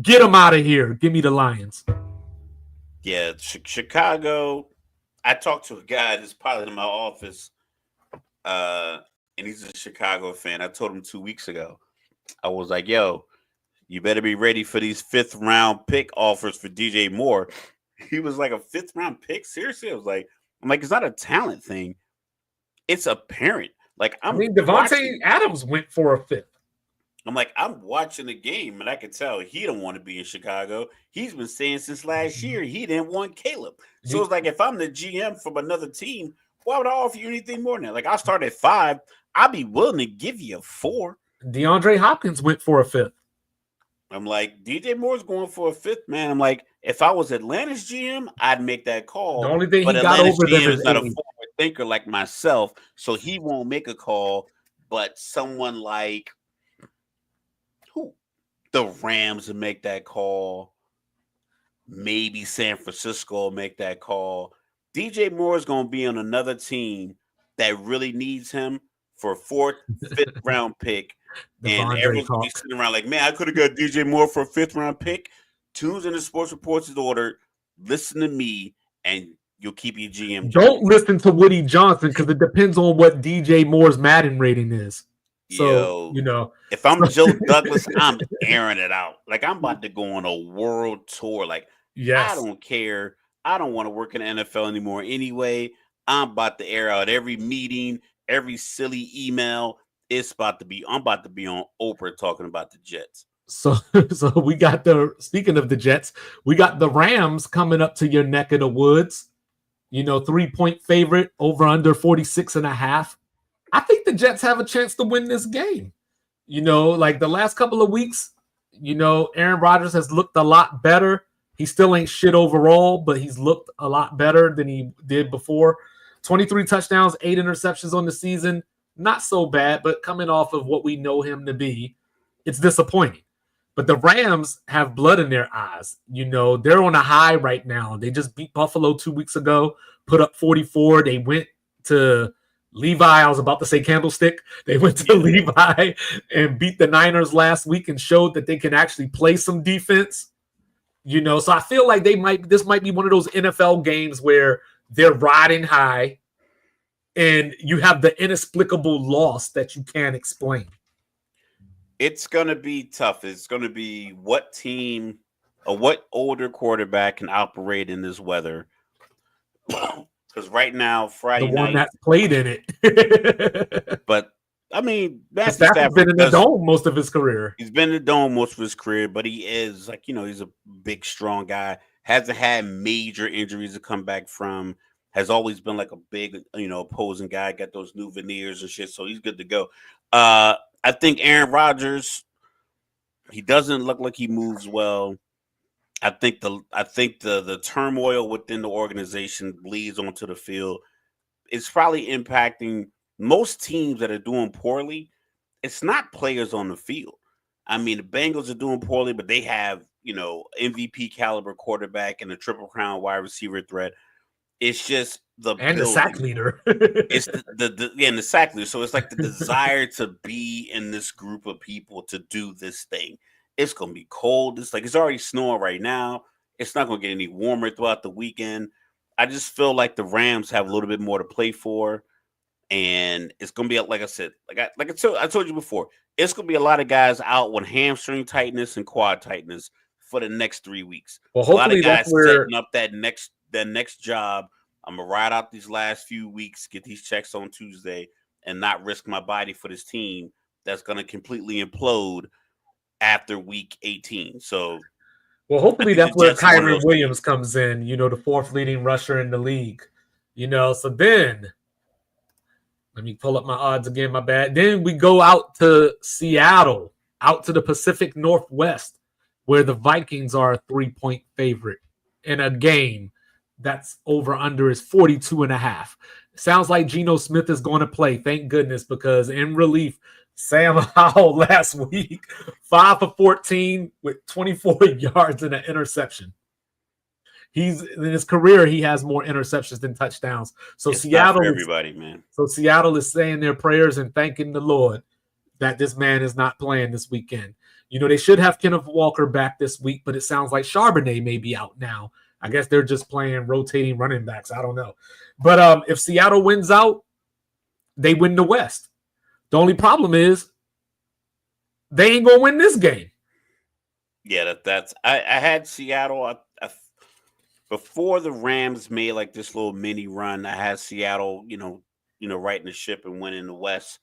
Get them out of here. Give me the Lions. Yeah, Chicago. I talked to a guy that's pilot in my office, and he's a Chicago fan. I told him 2 weeks ago. I was like, yo, you better be ready for these 5th-round pick offers for DJ Moore. He was like, a 5th-round pick? Seriously? I'm like, it's not a talent thing. It's apparent. Devontae Adams went for a 5th. I'm like, I'm watching the game, and I can tell he don't want to be in Chicago. He's been saying since last year he didn't want Caleb. So it's like, if I'm the GM from another team, why would I offer you anything more than that? Like, I start at 5. I'll be willing to give you a 4. DeAndre Hopkins went for a 5th. I'm like, DJ Moore's going for a 5th, man. I'm like, if I was Atlanta's GM, I'd make that call. The only thing but he got Atlanta's over GM them is not a forward thinker like myself, so he won't make a call. But someone like the Rams will make that call. Maybe San Francisco will make that call. DJ Moore is going to be on another team that really needs him for a 4th, 5th round pick. And everyone's going to be sitting around like, man, I could have got DJ Moore for a 5th round pick. Tunes in the Sports Reports is ordered. Listen to me, and you'll keep your GM job. Don't listen to Woody Johnson because it depends on what DJ Moore's Madden rating is. So, Yo, you know, if I'm Joe Douglas, I'm airing it out. Like I'm about to go on a world tour. Like I yes. don't care. I don't want to work in the NFL anymore anyway. I'm about to air out every meeting, every silly email. I'm about to be on Oprah talking about the Jets. So we got speaking of the Jets, we got the Rams coming up to your neck of the woods. 3-point favorite, over under 46.5. I think the Jets have a chance to win this game. Like the last couple of weeks, Aaron Rodgers has looked a lot better. He still ain't shit overall, but he's looked a lot better than he did before. 23 touchdowns, 8 interceptions on the season. Not so bad, but coming off of what we know him to be, it's disappointing. But the Rams have blood in their eyes. They're on a high right now. They just beat Buffalo 2 weeks ago, put up 44. They went to Levi. I was about to say Candlestick. They went to Levi and beat the Niners last week and showed that they can actually play some defense. So I feel like this might be one of those NFL games where they're riding high and you have the inexplicable loss that you can't explain. It's going to be tough. It's going to be what team or what older quarterback can operate in this weather. Because right now, Friday night. The one that's played in it. But, I mean, Matthew Stafford's been in the dome most of his career. He's been in the dome most of his career, but he is, like, he's a big, strong guy. Hasn't had major injuries to come back from. Has always been, like, a big, opposing guy. Got those new veneers and shit, so he's good to go. I think Aaron Rodgers, he doesn't look like he moves well. I think the turmoil within the organization bleeds onto the field. It's probably impacting most teams that are doing poorly. It's not players on the field. I mean, the Bengals are doing poorly, but they have, MVP caliber quarterback and a Triple Crown wide receiver threat. It's just the sack leader. It's the sack leader. So it's like the desire to be in this group of people to do this thing. It's gonna be cold. It's already snowing right now. It's not gonna get any warmer throughout the weekend. I just feel like the Rams have a little bit more to play for, and it's gonna be like I said, I told you before. It's gonna be a lot of guys out with hamstring tightness and quad tightness for the next 3 weeks. Well, hopefully a lot of guys setting up that next job. I'm gonna ride out these last few weeks, get these checks on Tuesday, and not risk my body for this team that's gonna completely implode after week 18. So, well, hopefully that's where Kyren Williams comes in. The fourth leading rusher in the league. So then let me pull up my odds again. My bad. Then we go out to Seattle, out to the Pacific Northwest, where the Vikings are a 3-point favorite in a game that's over under is 42.5. Sounds like Geno Smith is going to play. Thank goodness, because in relief, Sam Howell last week, 5 for 14 with 24 yards and an interception. He's in his career, he has more interceptions than touchdowns. So it's Seattle, everybody, man. So Seattle is saying their prayers and thanking the Lord that this man is not playing this weekend. They should have Kenneth Walker back this week, but it sounds like Charbonnet may be out now. I guess they're just playing rotating running backs. I don't know. But if Seattle wins out, they win the West. The only problem is they ain't going to win this game. Yeah, I had Seattle. Before the Rams made like this little mini run, I had Seattle, righting the ship and winning the West.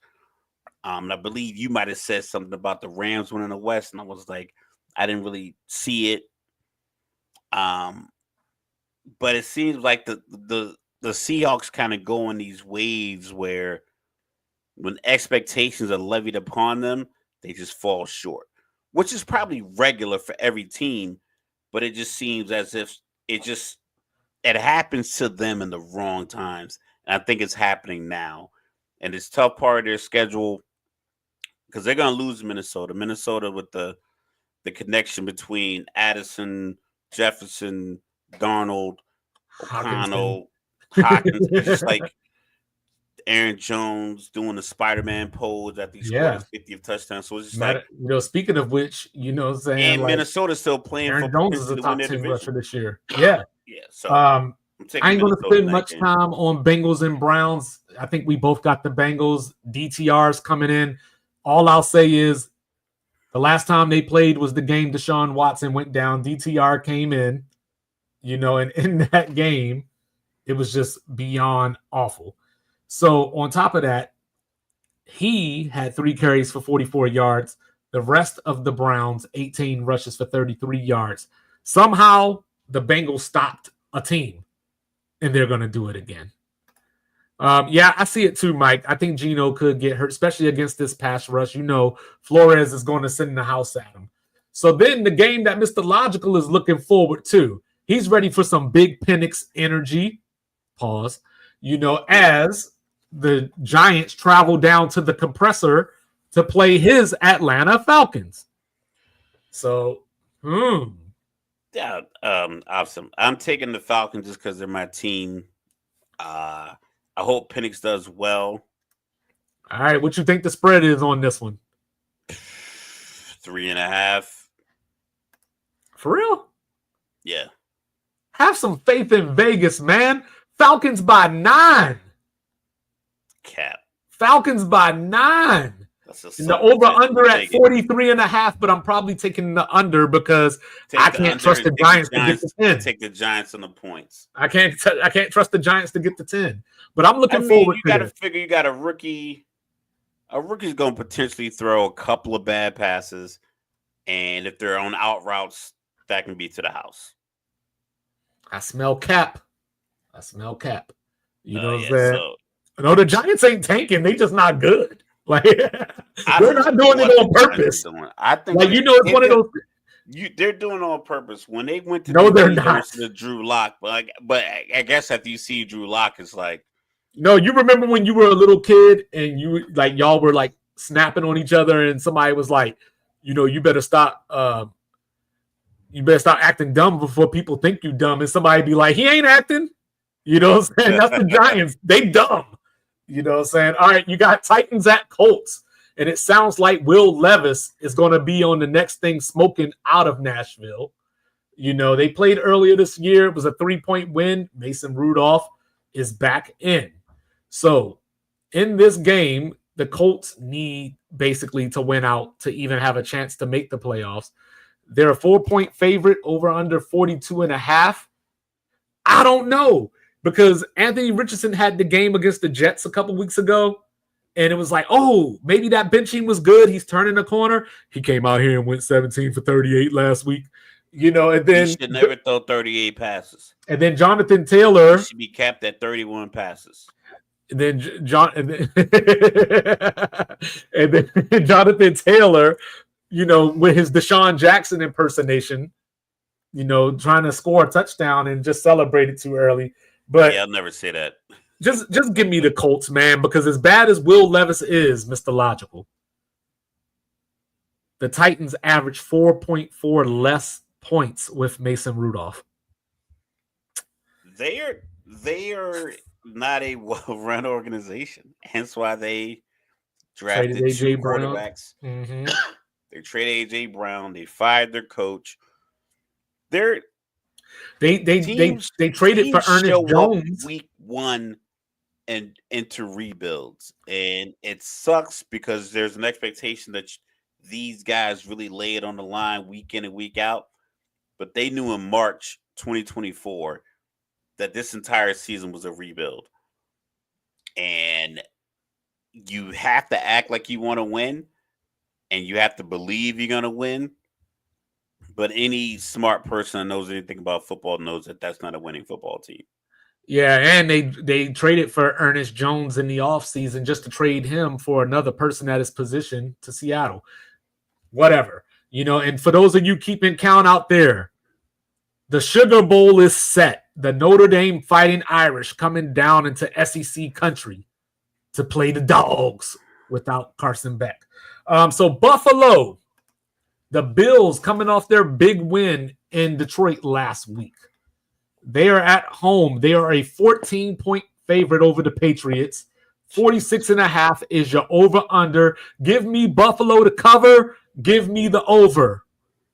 And I believe you might have said something about the Rams winning the West, and I was like, I didn't really see it. But it seems like the Seahawks kind of go in these waves where when expectations are levied upon them, they just fall short, which is probably regular for every team. But it just seems as if it happens to them in the wrong times. And I think it's happening now. And it's tough part of their schedule because they're going to lose Minnesota. Minnesota with the connection between Addison, Jefferson, Darnold, O'Connell, Hawkins. It's just like Aaron Jones doing the Spider-Man pose after he scored his 50th touchdown. So it's just speaking of which, saying and Minnesota's still playing Aaron for Jones is a top 10 rusher this year. Yeah. Yeah. So I'm I taking ain't going to Minnesota in spend that much game. time on Bengals and Browns. I think we both got the Bengals. DTR's coming in. All I'll say is the last time they played was the game Deshaun Watson went down. DTR came in, and in that game, it was just beyond awful. So on top of that, he had 3 carries for 44 yards. The rest of the Browns, 18 rushes for 33 yards. Somehow the Bengals stopped a team, and they're going to do it again. Yeah, I see it too, Mike. I think Geno could get hurt, especially against this pass rush. Flores is going to send the house at him. So then the game that Mr. Logical is looking forward to, he's ready for some big Penix energy. Pause. As the Giants travel down to the compressor to play his Atlanta Falcons. So, Yeah, awesome. I'm taking the Falcons just because they're my team. I hope Penix does well. All right, what you think the spread is on this one? 3.5. For real? Yeah. Have some faith in Vegas, man. Falcons by 9. Cap. Falcons by 9. And the over-under at 43.5, but I'm probably taking the under because I can't trust the Giants to get to 10. Take the Giants on the points. I can't trust the Giants to get to 10. But I'm looking forward to it. You got to figure you got a rookie. A rookie's going to potentially throw a couple of bad passes, and if they're on out routes, that can be to the house. I smell cap. You know what I'm saying? So, no, the Giants ain't tanking. They just not good. Like they're not doing it on purpose. I think it's one of those. They're doing it on purpose. When they went to they're not. The Drew Lock, but I guess after you see Drew Lock, it's like. No, you remember when you were a little kid and y'all were like snapping on each other, and somebody was like, you better stop. You better stop acting dumb before people think you dumb, and somebody be like, he ain't acting. You know what I'm saying? That's the Giants. They dumb. You know what I'm saying? All right, you got Titans at Colts, and it sounds like Will Levis is going to be on the next thing smoking out of Nashville. They played earlier this year. It was a 3-point win. Mason Rudolph is back in. So in this game, the Colts need basically to win out to even have a chance to make the playoffs. They're a 4-point favorite over under 42.5. I don't know. Because Anthony Richardson had the game against the Jets a couple weeks ago, and it was like, oh, maybe that benching was good. He's turning the corner. He came out here and went 17 for 38 last week. And then he should never throw 38 passes. And then Jonathan Taylor he should be capped at 31 passes. And then and then Jonathan Taylor, with his Deshaun Jackson impersonation, trying to score a touchdown and just celebrate it too early. But yeah, I'll never say that. Just give me the Colts, man, because as bad as Will Levis is, Mr. Logical, the Titans average 4.4 less points with Mason Rudolph. They are not a well-run organization. Hence why they drafted two quarterbacks. Mm-hmm. They traded A.J. Brown. They fired their coach. They traded for Ernest Jones week 1 and into rebuilds, and it sucks because there's an expectation that these guys really lay it on the line week in and week out. But they knew in March 2024 that this entire season was a rebuild, and you have to act like you want to win, and you have to believe you're going to win. But any smart person that knows anything about football knows that that's not a winning football team. Yeah, and they traded for Ernest Jones in the offseason just to trade him for another person at his position to Seattle. Whatever. And for those of you keeping count out there, the Sugar Bowl is set. The Notre Dame Fighting Irish coming down into SEC country to play the Dogs without Carson Beck. So Buffalo, the Bills coming off their big win in Detroit last week. They are at home. They are a 14-point favorite over the Patriots. 46.5 is your over-under. Give me Buffalo to cover. Give me the over,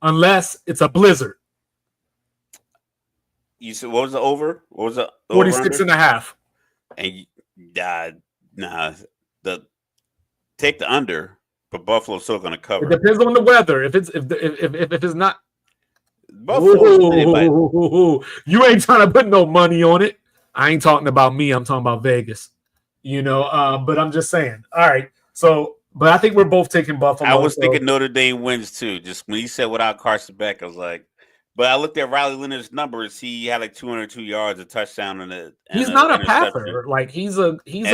unless it's a blizzard. You said what was the over? What was the over 46 under? and a half. And nah, the take the under, but Buffalo's still going to It cover. depends on the weather. If it's not, Buffalo's winning by. you ain't trying to put no money on it. I ain't talking about me. I'm talking about Vegas. But I'm just saying. All right. So, but I think we're both taking Buffalo. I was so. thinking Notre Dame wins too. Just when he said without Carson Beck, I was like, but I looked at Riley Leonard's numbers. He had like 202 yards, a touchdown, He's an not a interception. passer. Like he's a but he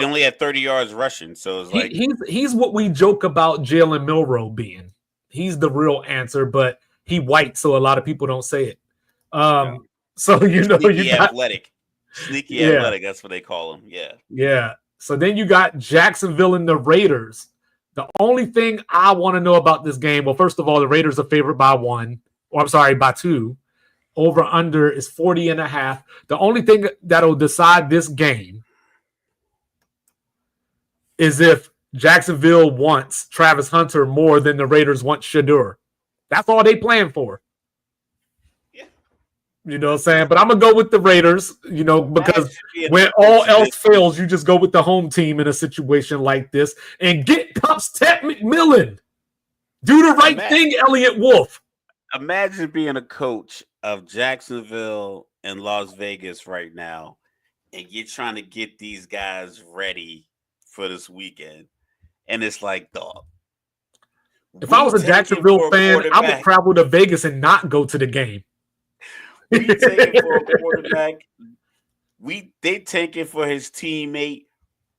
only had 30 yards rushing. So it's like he's what we joke about Jalen Milroe being. He's the real answer, but he white, so a lot of people don't say it. So sneaky you got athletic. That's what they call him. Yeah. So then you got Jacksonville and the Raiders. The only thing I want to know about this game, well, first of all, the Raiders are favored by by 2. Over under is 40 and a half. The only thing that'll decide this game is if Jacksonville wants Travis Hunter more than the Raiders want Shedeur. That's all they plan for. Yeah. You know what I'm saying? But I'm going to go with the Raiders, because when all else fails, you just go with the home team in a situation like this and get Pops Ted McMillan. Do the right thing, Elliott Wolf. Imagine being a coach of Jacksonville and Las Vegas right now, and you're trying to get these guys ready for this weekend. And it's like, dog. If I was a Jacksonville fan, I would travel to Vegas and not go to the game. We take it for a quarterback. They take it for his teammate.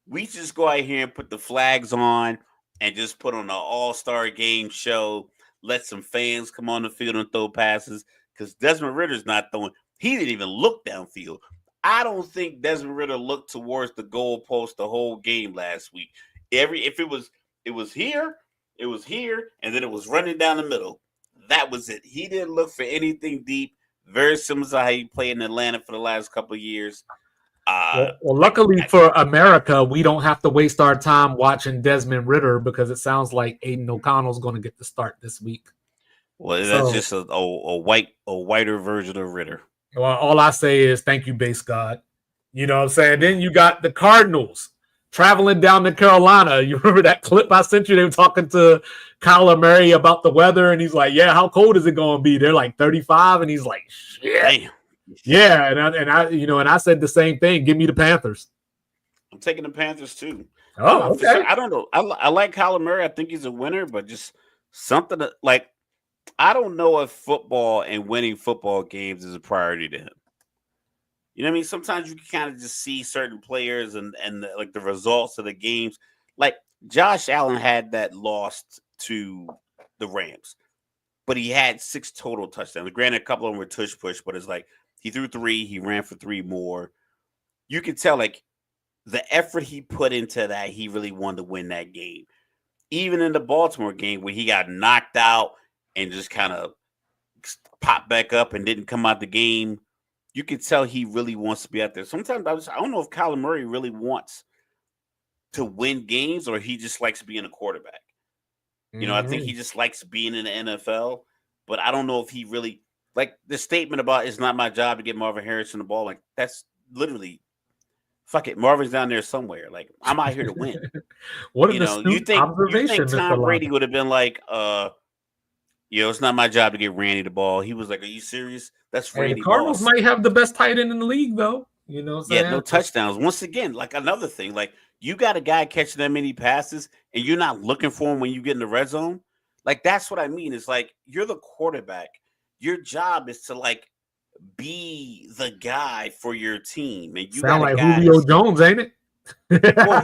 We just go out here and put the flags on and just put on an all-star game show. Let some fans come on the field and throw passes because Desmond Ritter's not throwing. He didn't even look downfield. I don't think Desmond Ritter looked towards the goalpost the whole game last week. If it was here, and then it was running down the middle. That was it. He didn't look for anything deep. Very similar to how he played in Atlanta for the last couple of years. Luckily for America, we don't have to waste our time watching Desmond Ritter because it sounds like Aiden O'Connell's going to get the start this week. Well, that's just a whiter version of Ritter. Well, all I say is thank you, base God. You know what I'm saying? Then you got the Cardinals traveling down to Carolina. You remember that clip I sent you? They were talking to Kyler Murray about the weather, and he's like, yeah, how cold is it going to be? They're like 35, and he's like, shit. Damn. Yeah, and I said the same thing. Give me the Panthers. I'm taking the Panthers too. Oh, okay. I don't know. I like Kyler Murray. I think he's a winner, but just something like I don't know if football and winning football games is a priority to him. You know what I mean? Sometimes you can kind of just see certain players and the results of the games. Like Josh Allen had that lost to the Rams, but he had 6 total touchdowns. Granted, a couple of them were tush push, but it's like he threw 3, he ran for 3 more. You could tell like the effort he put into that, he really wanted to win that game. Even in the Baltimore game where he got knocked out and just kind of popped back up and didn't come out the game, you could tell he really wants to be out there. Sometimes I don't know if Kyler Murray really wants to win games or he just likes being a quarterback. You know, I think he just likes being in the NFL, but I don't know if he really like the statement about it's not my job to get Marvin Harrison the ball. Like that's literally fuck it. Marvin's down there somewhere. Like I'm out here to win. What you think Tom Brady would have been like, it's not my job to get Randy the ball. He was like, are you serious? That's Randy. The Cardinals might have the best tight end in the league, though. You know what I'm saying? Yeah, no touchdowns. Once again, like another thing, like you got a guy catching that many passes and you're not looking for him when you get in the red zone. Like that's what I mean. It's like you're the quarterback. Your job is to like be the guy for your team. And you sound like Julio Jones, ain't it? Well,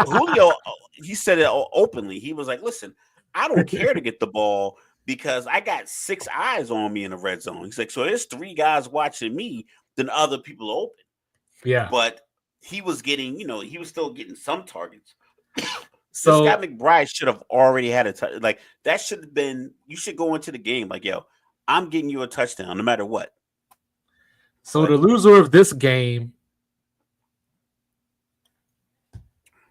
Julio, he said it openly. He was like, listen, I don't care to get the ball because I got 6 eyes on me in the red zone. He's like, so there's 3 guys watching me, then other people open. Yeah. But he was getting, he was still getting some targets. So Scott McBride should have already had a like that should have been. You should go into the game like, yo, I'm getting you a touchdown no matter what. So the loser of this game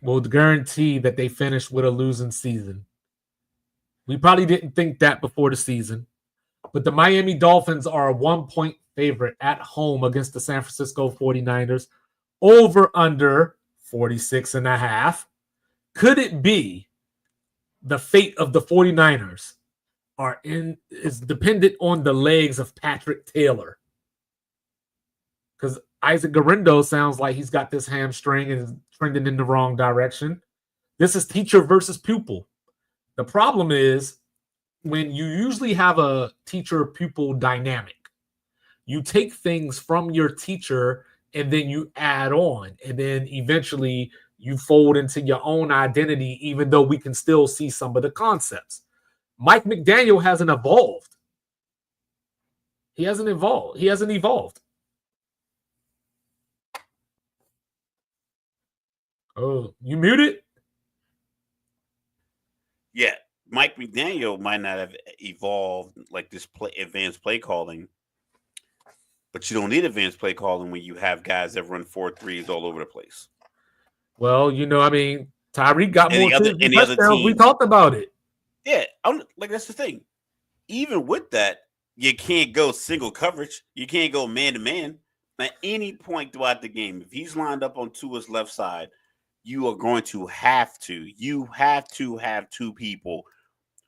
will guarantee that they finish with a losing season. We probably didn't think that before the season, But the Miami Dolphins are a 1-point favorite at home against the San Francisco 49ers. Over under 46.5. Could it be the fate of the 49ers is dependent on the legs of Patrick Taylor? Because Isaac Garindo sounds like he's got this hamstring and is trending in the wrong direction. This is teacher versus pupil. The problem is when you usually have a teacher-pupil dynamic, you take things from your teacher and then you add on, and then eventually you fold into your own identity, even though we can still see some of the concepts. Mike McDaniel hasn't evolved. He hasn't evolved. Oh, you muted? Yeah, Mike McDaniel might not have evolved like this advanced play calling, but you don't need advanced play calling when you have guys that run 4.3s all over the place. Well, Tyreek got more touchdowns. We talked about it. Yeah, that's the thing. Even with that, you can't go single coverage. You can't go man-to-man. At any point throughout the game, if he's lined up on Tua's left side, you are going to have to. You have to have two people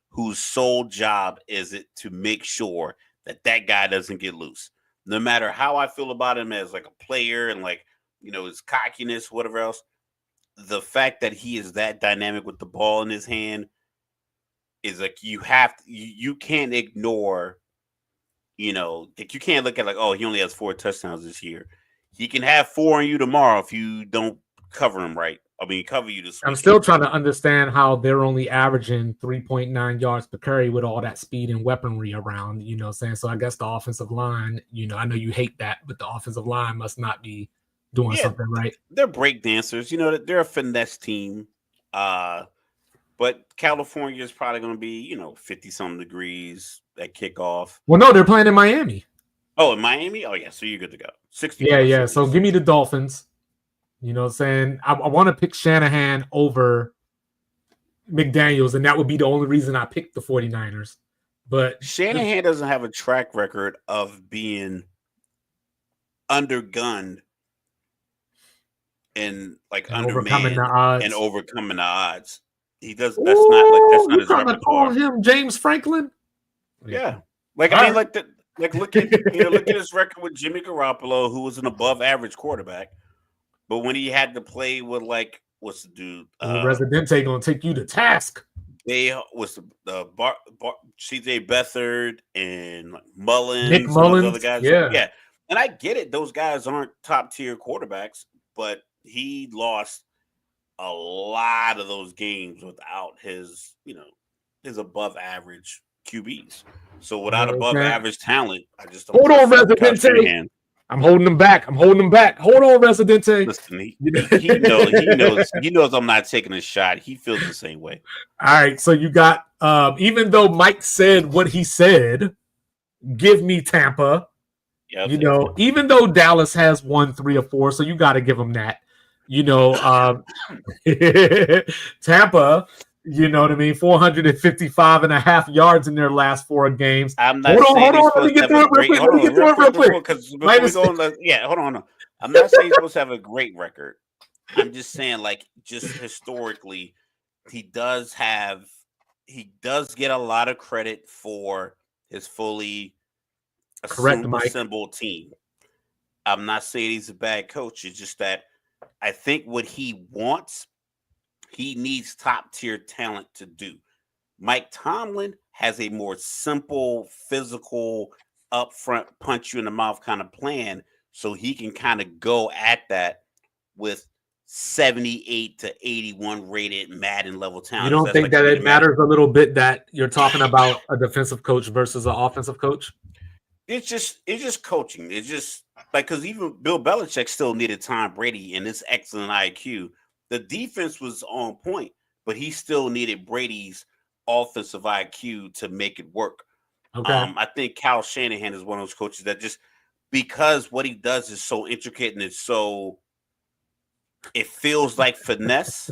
whose sole job is it to make sure that guy doesn't get loose. No matter how I feel about him as like a player and his cockiness, whatever else, the fact that he is that dynamic with the ball in his hand is like you can't ignore. You can't look at he only has 4 touchdowns this year. He can have 4 on you tomorrow if you don't cover him right. Cover you this week. I'm still trying to understand how they're only averaging 3.9 yards per carry with all that speed and weaponry around, saying? So I guess the offensive line, I know you hate that, but the offensive line must not be doing something right. They're break dancers. They're a finesse team. But California is probably going to be, 50-something degrees at kickoff. Well, no, they're playing in Miami. Oh, in Miami? Oh, yeah, so you're good to go. 60. Yeah. So give me the Dolphins. You know what I'm saying? I want to pick Shanahan over McDaniels, and that would be the only reason I picked the 49ers. But Shanahan doesn't have a track record of being undergunned and overcoming the odds. And overcoming the odds. He does. That's not his repertoire. Call him James Franklin. Yeah, look at look at his record with Jimmy Garoppolo, who was an above average quarterback, but when he had to play with what's the dude? Residente gonna take you to task. They was the CJ Beathard and Mullins, Nick Mullins, other guys. Yeah. And I get it; those guys aren't top tier quarterbacks, but he lost a lot of those games without his above average QBs. So without above average talent, I just don't. Hold on, Residente. I'm holding them back. Hold on, Residente. Listen, he knows I'm not taking a shot. He feels the same way. All right, so you got even though Mike said what he said, give me Tampa. Yeah, even though Dallas has won 3 or 4, so you got to give them that. Tampa, 455.5 yards in their last 4 games. I'm not hold on. Let me get through it real quick. Hold on. I'm not saying he's supposed to have a great record. I'm just saying, just historically, he does get a lot of credit for his fully assembled team. I'm not saying he's a bad coach. It's just that I think what he wants, he needs top tier talent to do. Mike Tomlin has a more simple, physical, upfront, punch you in the mouth kind of plan, so he can kind of go at that with 78 to 81 rated Madden level talent. You don't think that it matters a little bit that you're talking about a defensive coach versus an offensive coach? It's just coaching. It's just because even Bill Belichick still needed Tom Brady and his excellent IQ. The defense was on point, but he still needed Brady's offensive IQ to make it work. Okay. I think Kyle Shanahan is one of those coaches that just because what he does is so intricate and it feels like finesse.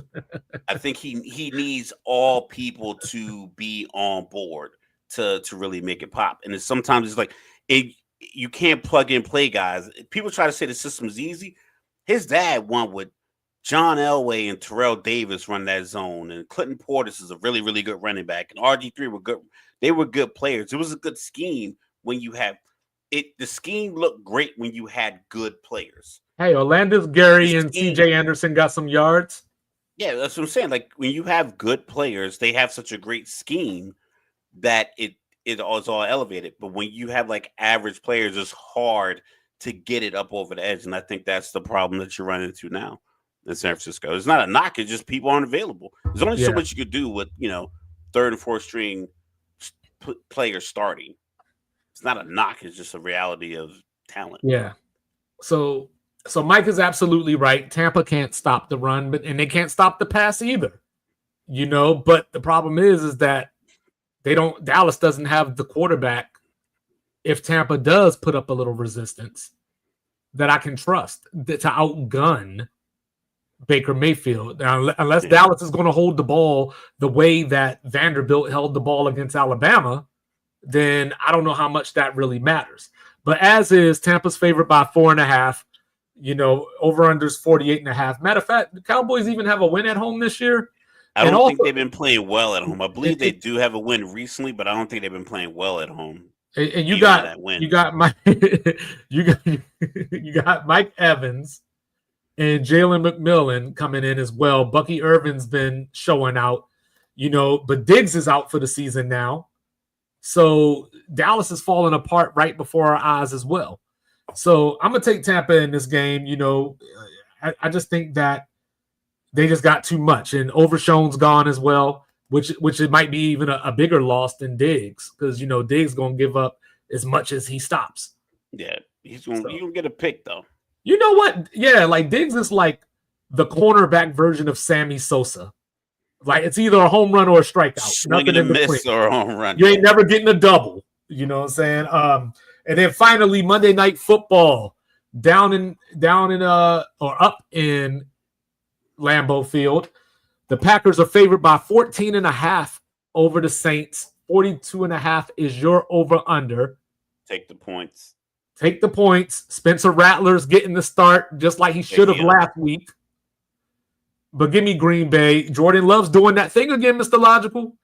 I think he needs all people to be on board. to really make it pop. And sometimes it's like you can't plug and play guys. People try to say the system's easy. His dad won with John Elway and Terrell Davis run that zone, and Clinton Portis is a really, really good running back, and RG3 were good. They were good players. It was a good scheme when you have it. The scheme looked great when you had good players. Hey, Orlando Gary and CJ Anderson got some yards. Yeah, that's what I'm saying. Like when you have good players, they have such a great scheme that it is all elevated. But when you have like average players, it's hard to get it up over the edge. And I think that's the problem that you're running into now in San Francisco. It's not a knock, it's just people aren't available. There's only so much you could do with, third and fourth string players starting. It's not a knock, it's just a reality of talent. Yeah. So Mike is absolutely right. Tampa can't stop the run, and they can't stop the pass either. But the problem is that Dallas doesn't have the quarterback, if Tampa does put up a little resistance, that I can trust to outgun Baker Mayfield. Now, unless Dallas is going to hold the ball the way that Vanderbilt held the ball against Alabama, then I don't know how much that really matters. But as is, Tampa's favored by 4.5. Over-under's 48.5. Matter of fact, the Cowboys even have a win at home this year. I don't think they've been playing well at home. I believe they do have a win recently, but I don't think they've been playing well at home. And you got Mike Evans and Jalen McMillan coming in as well. Bucky Irvin's been showing out, but Diggs is out for the season now. So Dallas is falling apart right before our eyes as well. So I'm going to take Tampa in this game. I just think that they just got too much. And Overshown's gone as well, which it might be even a bigger loss than Diggs, because, Diggs going to give up as much as he stops. Yeah, he's going to get a pick, though. You know what? Yeah, like Diggs is like the cornerback version of Sammy Sosa. Like it's either a home run or a strikeout. Swinging a miss or a home run. You ain't never getting a double. You know what I'm saying? And then finally Monday Night Football down in up in Lambeau Field. The Packers are favored by 14.5 over the Saints. 42.5 is your over under. Take the points. Take the points. Spencer Rattler's getting the start just like he should have last week. But give me Green Bay. Jordan Love's doing that thing again, Mr. Logical.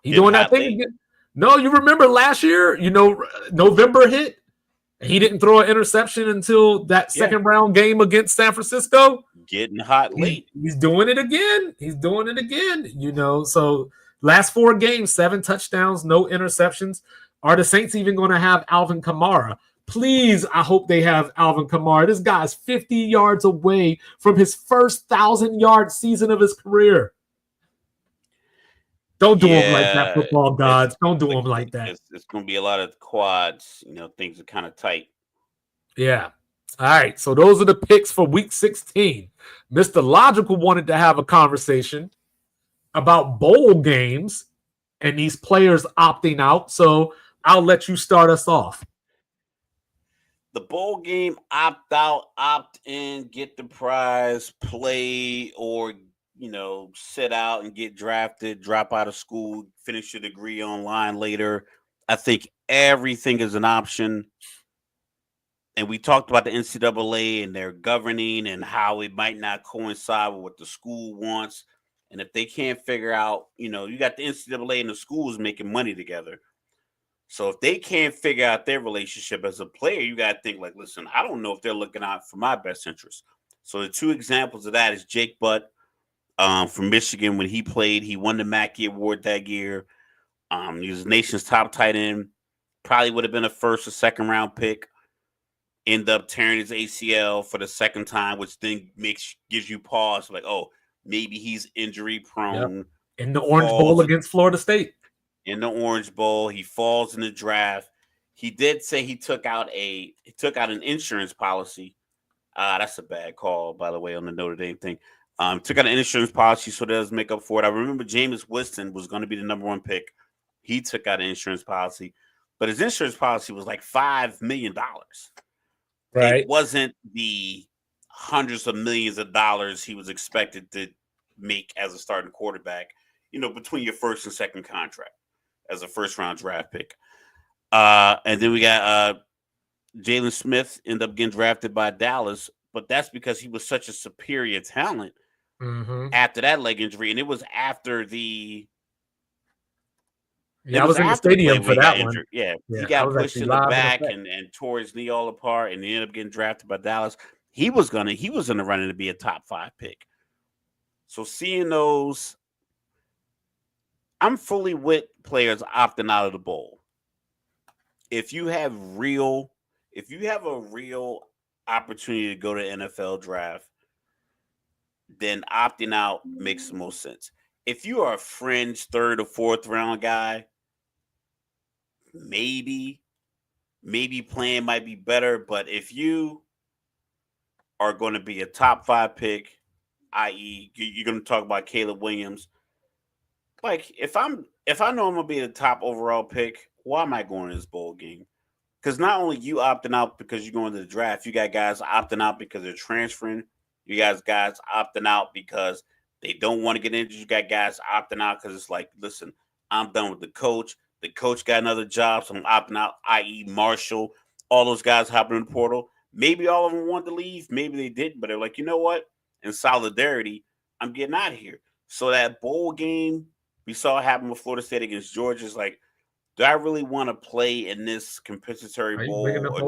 He's doing that thing again. No, you remember last year, November hit. He didn't throw an interception until that second round game against San Francisco. Getting hot late. He's doing it again. So last 4 games, 7 touchdowns, no interceptions. Are the Saints even going to have Alvin Kamara? Please, I hope they have Alvin Kamara. This guy's 50 yards away from his first 1,000-yard season of his career. Don't do him like that, football gods. Don't do him like that. It's going to be a lot of quads. Things are kind of tight. Yeah. All right. So those are the picks for Week 16. Mr. Logical wanted to have a conversation about bowl games and these players opting out. So I'll let you start us off. The bowl game, opt out, opt in, get the prize, play, or sit out and get drafted, drop out of school, finish your degree online later. I think everything is an option. And we talked about the NCAA and their governing and how it might not coincide with what the school wants. And if they can't figure out, you got the NCAA and the schools making money together. So if they can't figure out their relationship as a player, you got to think like, listen, I don't know if they're looking out for my best interest. So the 2 examples of that is Jake Butt from Michigan. When he played, he won the Mackey Award that year. He was the nation's top tight end. Probably would have been a first or second round pick. End up tearing his ACL for the second time, which then gives you pause. Like, oh, maybe he's injury prone. Yep. In the Orange Bowl against Florida State. In the Orange Bowl, he falls in the draft. He did say he took out an insurance policy. That's a bad call, by the way, on the Notre Dame thing. Took out an insurance policy, so that doesn't make up for it. I remember Jameis Winston was going to be the number 1 pick. He took out an insurance policy, but his insurance policy was like $5 million. Right. It wasn't the hundreds of millions of dollars he was expected to make as a starting quarterback, between your first and second contract. as a first-round draft pick. And then we got Jalen Smith ended up getting drafted by Dallas, but that's because he was such a superior talent after that leg injury, and it was after the I was in the play stadium where for he got that one. injured. Yeah, he I got was pushed actually in the live in back effect. and tore his knee all apart, and he ended up getting drafted by Dallas. He was in the running to be a top 5 pick. So seeing those, I'm fully with players opting out of the bowl. If you have a real opportunity to go to NFL draft, then opting out makes the most sense. If you are a fringe 3rd or 4th round guy, maybe playing might be better. But if you are going to be a top 5 pick, i.e., you're going to talk about Caleb Williams. Like if I know I'm going to be the top overall pick, why am I going to this bowl game? Because not only you opting out because you're going to the draft, you got guys opting out because they're transferring. You guys opting out because they don't want to get injured. You got guys opting out because it's like, listen, I'm done with the coach. The coach got another job, so I'm opting out, i.e. Marshall. All those guys hopping in the portal. Maybe all of them wanted to leave. Maybe they didn't, but they're like, you know what? In solidarity, I'm getting out of here. So that bowl game we saw happen with Florida State against Georgia is like, do I really want to play in this compensatory Are you bringing bowl, up or do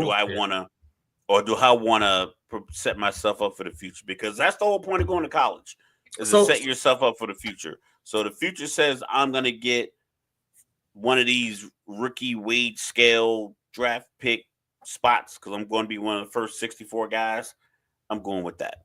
both? I want to set myself up for the future? Because that's the whole point of going to college, is to set yourself up for the future. So the future says I'm going to get one of these rookie wage scale draft pick spots because I'm going to be one of the first 64 guys. I'm going with that.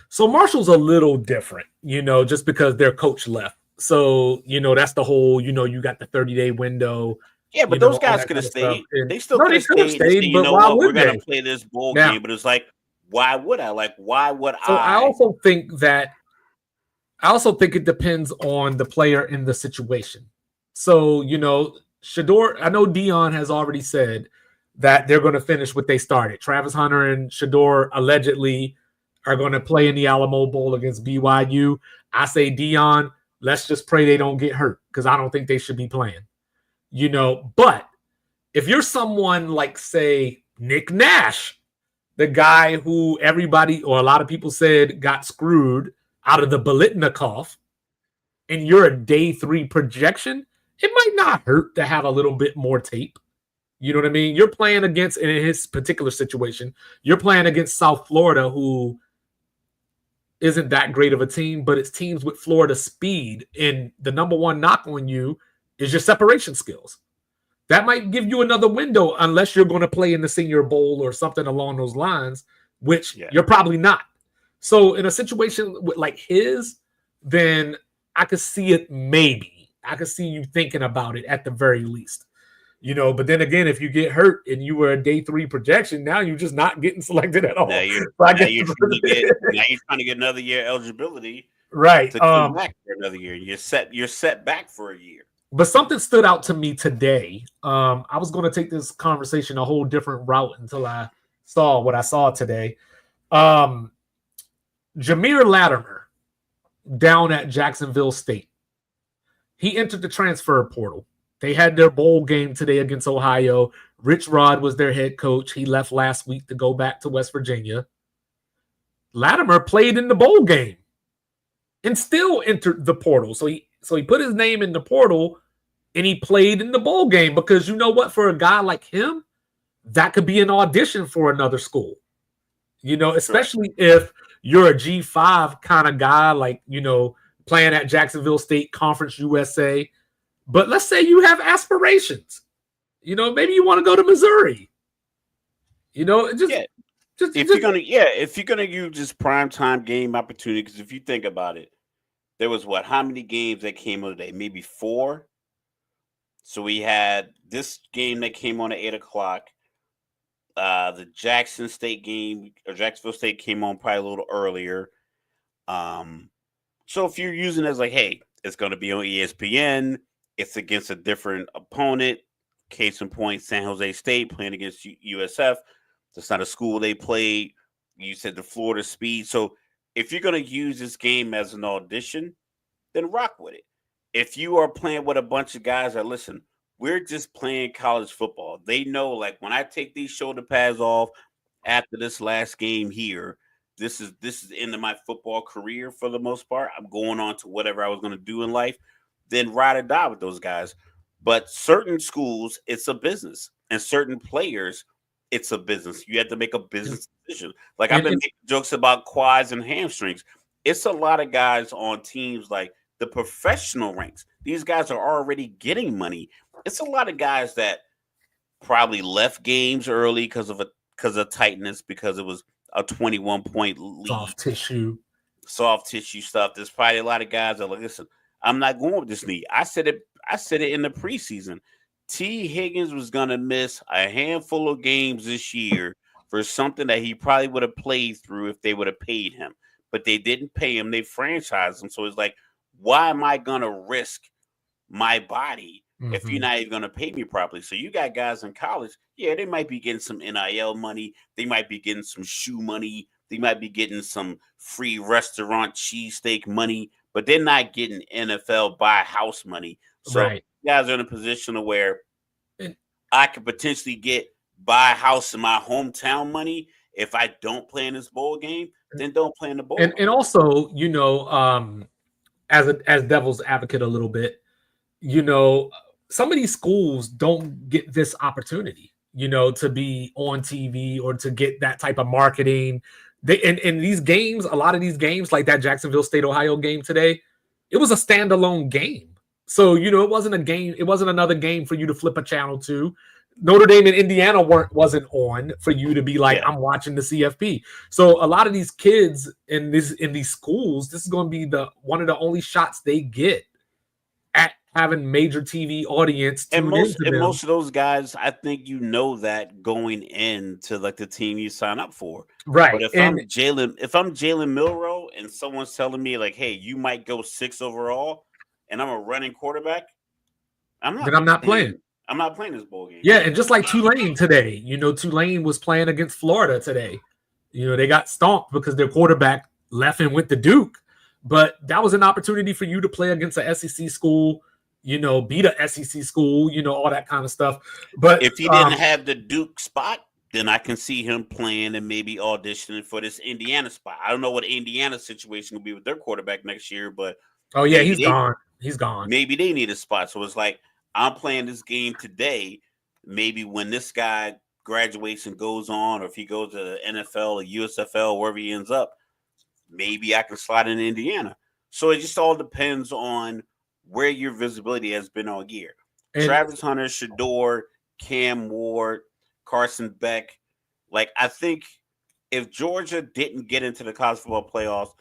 So Marshall's a little different, just because their coach left. So, that's the whole, you got the 30-day window. Yeah, but those guys could have stayed. They still could have stayed and say, but why would we're going they? to play this bowl game. But it's like, why would I? Like, why would So I? I also think it depends on the player in the situation. So, Shador, I know Dion has already said that they're going to finish what they started. Travis Hunter and Shador allegedly are going to play in the Alamo Bowl against BYU. I say, Dion, let's just pray they don't get hurt because I don't think they should be playing. But if you're someone like, say, Nick Nash, the guy who everybody or a lot of people said got screwed out of the Biletnikoff, and you're a day 3 projection, it might not hurt to have a little bit more tape. You know what I mean? You're playing against, in his particular situation, you're playing against South Florida, who isn't that great of a team, but it's teams with Florida speed. And the number one knock on you is your separation skills. That might give you another window unless you're going to play in the Senior Bowl or something along those lines, which you're probably not. So in a situation like his, then I could see it maybe. I could see you thinking about it at the very least. But then again, if you get hurt and you were a day 3 projection, now you're just not getting selected at all. Now you're trying to get another year eligibility, right? To come back for another year. You're set back for a year. But something stood out to me today. I was going to take this conversation a whole different route until I saw what I saw today. Jameer Latimer down at Jacksonville State. He entered the transfer portal. They had their bowl game today against Ohio. Rich Rod was their head coach. He left last week to go back to West Virginia. Latimer played in the bowl game and still entered the portal. So he put his name in the portal and he played in the bowl game because you know what? For a guy like him, that could be an audition for another school. Especially if you're a G5 kind of guy, like, playing at Jacksonville State, Conference USA. But let's say you have aspirations. Maybe you want to go to Missouri. If you're gonna use this primetime game opportunity, because if you think about it, there was how many games that came on today? Maybe 4. So we had this game that came on at 8:00. The Jacksonville State came on probably a little earlier. So if you're using it as like, hey, it's going to be on ESPN. It's against a different opponent. Case in point, San Jose State playing against USF. That's not a school they played. You said the Florida speed. So if you're going to use this game as an audition, then rock with it. If you are playing with a bunch of guys that, listen, we're just playing college football. They know, like, when I take these shoulder pads off after this last game here, this is the end of my football career for the most part. I'm going on to whatever I was going to do in life, then ride or die with those guys. But certain schools, it's a business, and certain players, it's a business. You have to make a And, business decision. Like, I've been and making jokes about quads and hamstrings. It's a lot of guys on teams like the professional ranks. These guys are already getting money. It's a lot of guys that probably left games early because of tightness, because it was a 21-point lead, soft tissue. soft tissue stuff. There's probably a lot of guys that are like, listen, I'm not going with this knee. I said it in the preseason. T. Higgins was gonna miss a handful of games this year for something that he probably would have played through if they would have paid him. But they didn't pay him. They franchised him. So it's like, why am I gonna risk my body if you're Hmm. not even going to pay me properly? So you got guys in college, yeah, they might be getting some NIL money, they might be getting some shoe money, they might be getting some free restaurant cheesesteak money, but they're not getting NFL buy house money. So Right. guys are in a position of where And, I could potentially get buy a house in my hometown money. If I don't play in this bowl game, then don't play in the bowl and game. also, as devil's advocate a little bit, you know, some of these schools don't get this opportunity, to be on TV or to get that type of marketing. They in these games, a lot of these games, like that Jacksonville State Ohio game today, it was a standalone game. So, it wasn't a game, it wasn't another game for you to flip a channel to. Notre Dame and Indiana wasn't on for you to be like, Yeah. I'm watching the CFP. So a lot of these kids in these schools, this is going to be the one of the only shots they get at having major TV audience And tune most into and them. most of those guys, I think that going into like the team you sign up for. But Right. if And I'm Jalen Milrow and someone's telling me like, hey, you might go 6 overall, and I'm a running quarterback, I'm then not I'm not playing. playing. I'm not playing this bowl game. Yeah, and just like Tulane today, Tulane was playing against Florida today. They got stomped because their quarterback left and went to Duke. But that was an opportunity for you to play against a SEC school, beat a SEC school, all that kind of stuff. But If he didn't have the Duke spot, then I can see him playing and maybe auditioning for this Indiana spot. I don't know what Indiana situation will be with their quarterback next year, but oh yeah, maybe he's they gone. He's gone. maybe they need a spot. So it's like, I'm playing this game today. Maybe when this guy graduates and goes on, or if he goes to the NFL or USFL, wherever he ends up, maybe I can slide in Indiana. So it just all depends on where your visibility has been all year. And Travis Hunter, Shador, Cam Ward, Carson Beck. Like, I think if Georgia didn't get into the college football playoffs,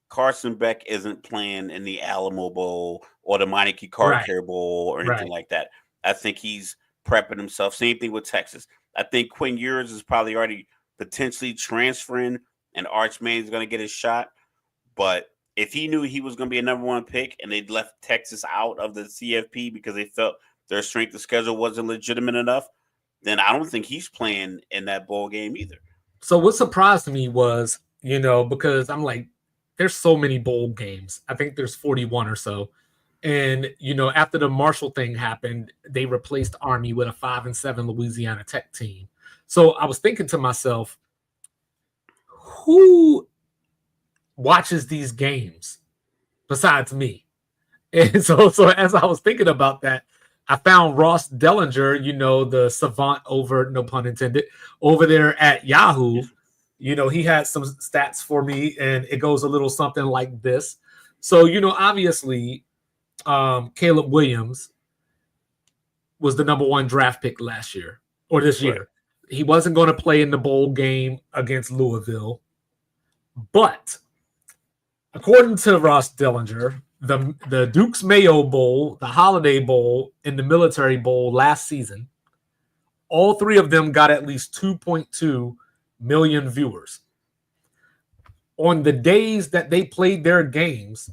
Carson Beck isn't playing in the Alamo Bowl or the Meineke Car right, Care Bowl or anything right. like that. I think he's prepping himself. Same thing with Texas. I think Quinn Ewers is probably already potentially transferring, and Archman is going to get his shot. But if he knew he was going to be a number one pick and they'd left Texas out of the CFP because they felt their strength of schedule wasn't legitimate enough, then I don't think he's playing in that bowl game either. So what surprised me was, because I'm like, there's so many bowl games. I think there's 41 or so. And, after the Marshall thing happened, they replaced Army with a 5-7 Louisiana Tech team. So I was thinking to myself, who watches these games besides me? And so as I was thinking about that, I found Ross Dellinger, the savant over, no pun intended, over there at Yahoo. Yes. He had some stats for me, and it goes a little something like this. So, obviously, Caleb Williams was the number one draft pick last year or this Right. year. He wasn't going to play in the bowl game against Louisville. But according to Ross Dellinger, the Duke's Mayo Bowl, the Holiday Bowl, and the Military Bowl last season, all three of them got at least 2.2 million viewers. On the days that they played their games,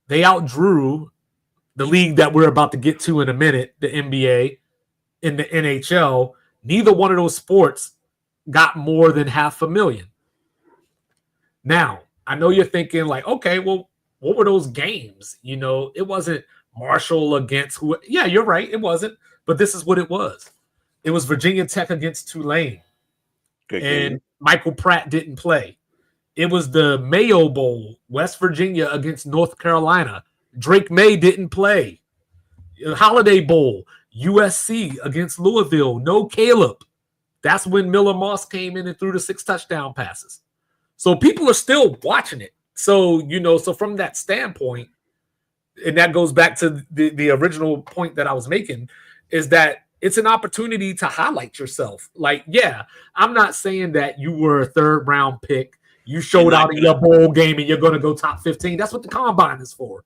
they outdrew the league that we're about to get to in a minute, the NBA and the NHL. Neither one of those sports got more than 500,000. Now, I know you're thinking like, okay, well, what were those games? It wasn't Marshall against who? Yeah, you're right. It wasn't, but this is what it was. It was Virginia Tech against Tulane, Good and game. Michael Pratt didn't play. It was the Mayo Bowl, West Virginia against North Carolina. Drake May didn't play. Holiday Bowl, USC against Louisville. No Caleb. That's when Miller Moss came in and threw the 6 touchdown passes. So people are still watching it. So, so from that standpoint, and that goes back to the original point that I was making, is that it's an opportunity to highlight yourself. Like, yeah, I'm not saying that you were a 3rd round pick. You showed out in your bowl game and you're going to go top 15. That's what the combine is for.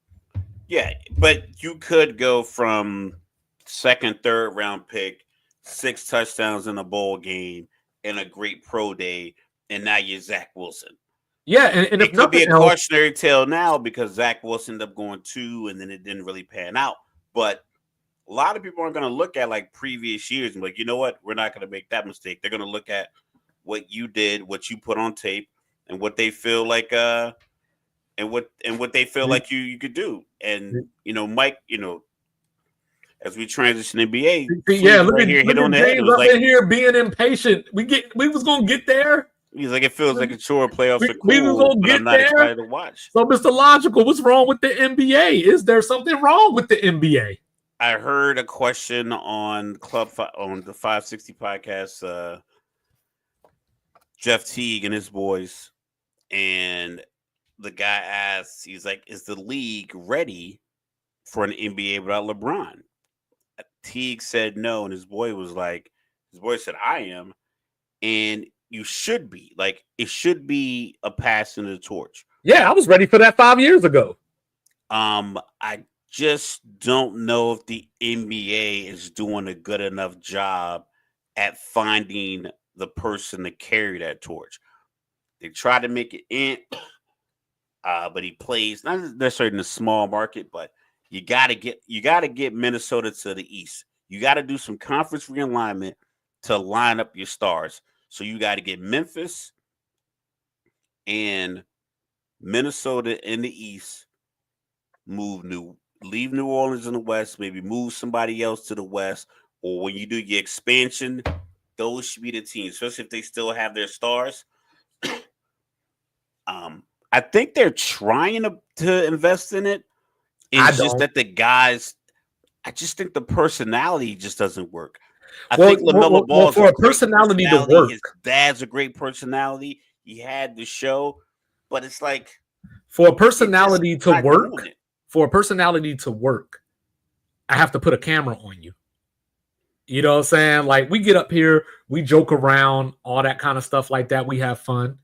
Yeah, but you could go from 2nd, 3rd round pick, 6 touchdowns in a bowl game, and a great pro day, and now you're Zach Wilson. Yeah, and it could be a cautionary tale now because Zach Wilson ended up going 2, and then it didn't really pan out. But a lot of people aren't going to look at like previous years and be like, you know what, we're not going to make that mistake. They're going to look at what you did, what you put on tape, and what they feel like, and what they feel like you could do. And Mike, as we transition NBA, look at James up in here being impatient. We was gonna get there. He's like, it feels like a chore. Playoffs are cool, we was gonna but get I'm not there. excited to watch. So, Mr. Logical, what's wrong with the NBA? Is there something wrong with the NBA? I heard a question on on the 560 podcast, Jeff Teague and his boys, and the guy asked, he's like, is the league ready for an NBA without LeBron? Teague said no, and his boy said, I am, and you should be. Like, it should be a pass in the torch. Yeah, I was ready for that 5 years ago. I just don't know if the NBA is doing a good enough job at finding the person to carry that torch. They try to make it in, but he plays not necessarily in a small market, but you gotta get Minnesota to the East. You got to do some conference realignment to line up your stars. So you got to get Memphis and Minnesota in the East, leave New Orleans in the West, maybe move somebody else to the West, or when you do your expansion, those should be the teams, especially if they still have their stars. I think they're trying to invest in it. It's just that the guys, I just think the personality just doesn't work. I think LaMelo Ball for a personality to work. His dad's a great personality. He had the show, but it's like for a personality to work, I have to put a camera on you. You know what I'm saying? Like, we get up here, we joke around, all that kind of stuff like that. We have fun.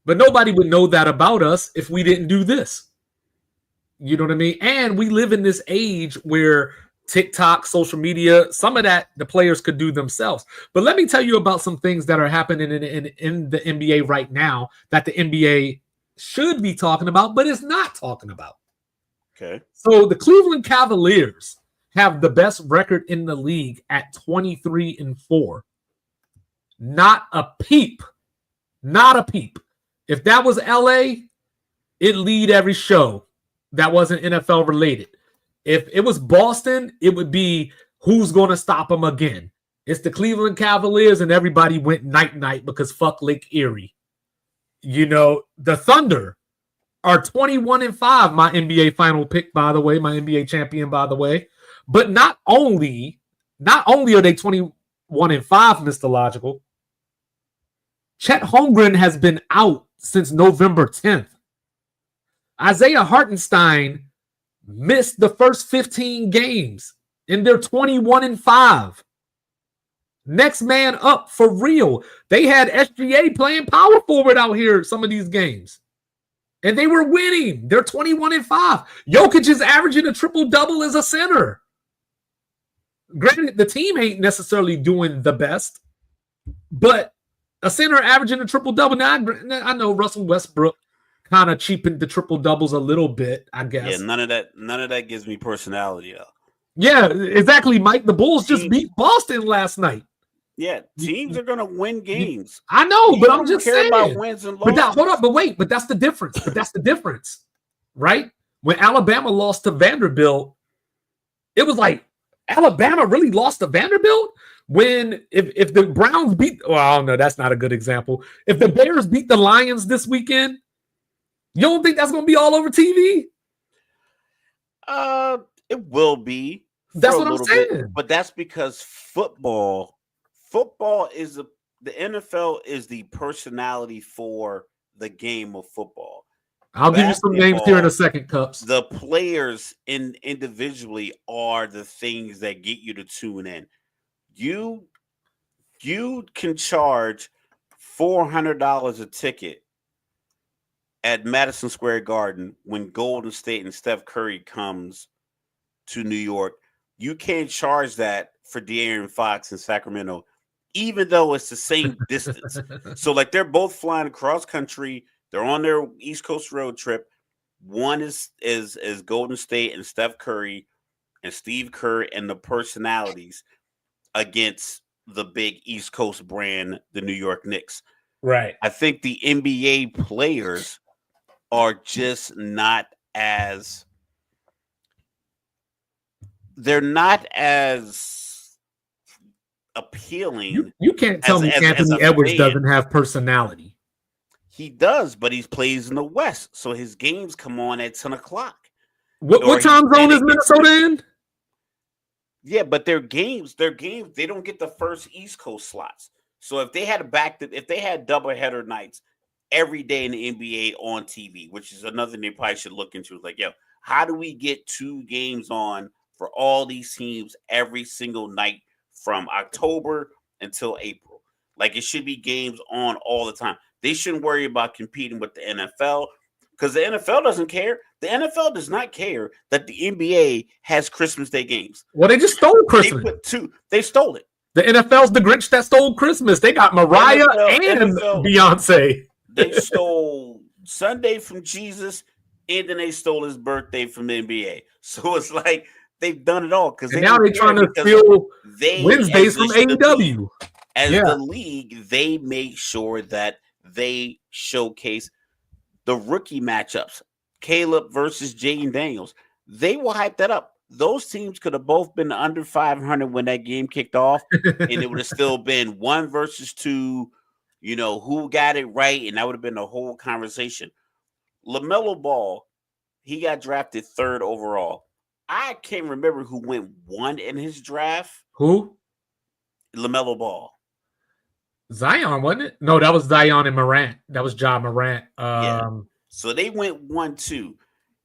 But nobody would know that about us if we didn't do this. You know what I mean? And we live in this age where TikTok, social media, some of that the players could do themselves. But let me tell you about some things that are happening in the NBA right now that the NBA should be talking about, but is not talking about. Okay. So the Cleveland Cavaliers have the best record in the league at 23-4. Not a peep. Not a peep. If that was LA, it'd lead every show that wasn't NFL related. If it was Boston, it would be who's going to stop them again. It's the Cleveland Cavaliers, and everybody went night-night because fuck Lake Erie. You know, the Thunder are 21-5, my NBA final pick, by the way, my NBA champion, by the way. But not only are they 21-5, Mr. Logical, Chet Holmgren has been out since November 10th. Isaiah Hartenstein missed the first 15 games, and they're 21-5. Next man up for real. They had SGA playing power forward out here some of these games, and they were winning. They're 21-5. Jokic is averaging a triple-double as a center. Granted, the team ain't necessarily doing the best, but a center averaging a triple-double. Now, I know Russell Westbrook kind of cheapened the triple-doubles a little bit, I guess. Yeah, none of that gives me personality, though. Yeah, exactly, Mike. The Bulls just beat Boston last night. Yeah, teams are going to win games. I know, but I'm just saying. About wins and losses. But that's the difference. Right? When Alabama lost to Vanderbilt, It was like Alabama really lost to Vanderbilt when if the Browns beat. Well, I don't know. That's not a good example. If the Bears beat the Lions this weekend, you don't think that's going to be all over TV? It will be That's for a what I'm little bit, saying. but that's because football is the NFL is the personality for the game of football. I'll give you some names here in a Basketball, second, Cups. the players individually are the things that get you to tune in. You you can charge $400 a ticket at Madison Square Garden when Golden State and Steph Curry comes to New York. You can't charge that for De'Aaron Fox in Sacramento, even though it's the same distance. So, like, they're both flying across country. They're on their East Coast road trip. One is Golden State and Steph Curry and Steve Kerr and the personalities against the big East Coast brand, the New York Knicks. Right. I think the NBA players are just not as they're not as appealing. You can't tell me Anthony Edwards doesn't have personality. He does, but he plays in the West, so his games come on at 10 o'clock. What time zone is Minnesota in? Yeah, but their games, they don't get the first East Coast slots. So if they had doubleheader nights every day in the NBA on TV, which is another thing they probably should look into, like, yo, how do we get 2 games on for all these teams every single night from October until April? Like, it should be games on all the time. They shouldn't worry about competing with the NFL because the NFL doesn't care. The NFL does not care that the NBA has Christmas Day games. Well, they just stole Christmas. They stole it. The NFL's the Grinch that stole Christmas. They got Mariah and Beyonce. They stole Sunday from Jesus, and then they stole his birthday from the NBA. So it's like they've done it all because now they're trying to steal Wednesdays from AEW. As the league, they make sure that they showcase the rookie matchups. Caleb versus Jaden Daniels. They will hype that up. Those teams could have both been under 500 when that game kicked off, and it would have still been 1 versus 2. You know, who got it right, and that would have been the whole conversation. LaMelo Ball, he got drafted 3rd overall. I can't remember who went 1 in his draft. Who? LaMelo Ball. Zion, wasn't it? No, that was Zion and Morant. That was Ja Morant. Yeah. So they went 1-2.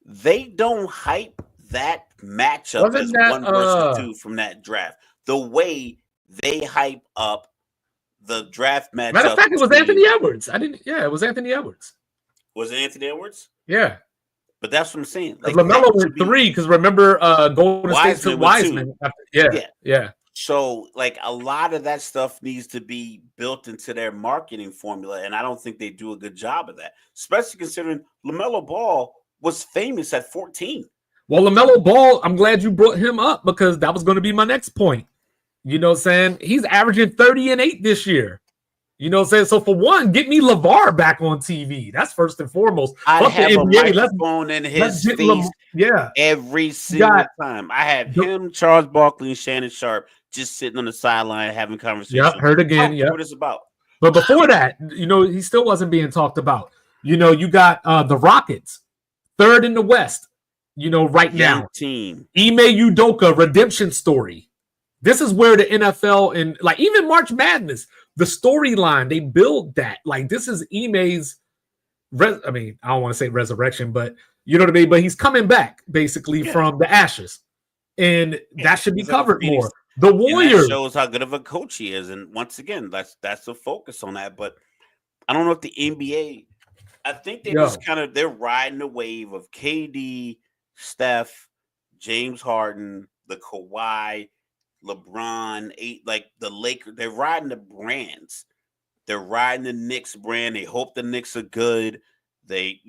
They don't hype that matchup as 1 versus 2 from that draft. The way they hype up the draft matchup. Matter of fact, it was Anthony Edwards. It was Anthony Edwards. Was it Anthony Edwards? Yeah. But that's what I'm saying. Like, LaMelo went 3 because remember Golden State took Wiseman. Yeah. So, like, a lot of that stuff needs to be built into their marketing formula, and I don't think they do a good job of that, especially considering LaMelo Ball was famous at 14. Well, LaMelo Ball, I'm glad you brought him up because that was going to be my next point. You know what I'm saying? He's averaging 30 and 8 this year. You know what I'm saying? So, for one, get me LeVar back on TV. That's first and foremost. I have a microphone in his face every single time. I have him, Charles Barkley, and Shannon Sharp just sitting on the sideline having conversations. Yep, heard again. Yeah, what it's about. But before that, you know, he still wasn't being talked about. You know, you got the Rockets, 3rd in the West. You know, right now, team Ime Udoka redemption story. This is where the NFL and like even March Madness, the storyline they build that like this is Ime's. I mean, I don't want to say resurrection, but you know what I mean. But he's coming back basically from the ashes, and that should be covered more. The Warriors shows how good of a coach he is, and once again, that's the focus on that. But I don't know if the NBA. I think they just they're riding the wave of KD, Steph, James Harden, the Kawhi, LeBron, like the Lakers. They're riding the brands. They're riding the Knicks brand. They hope the Knicks are good. They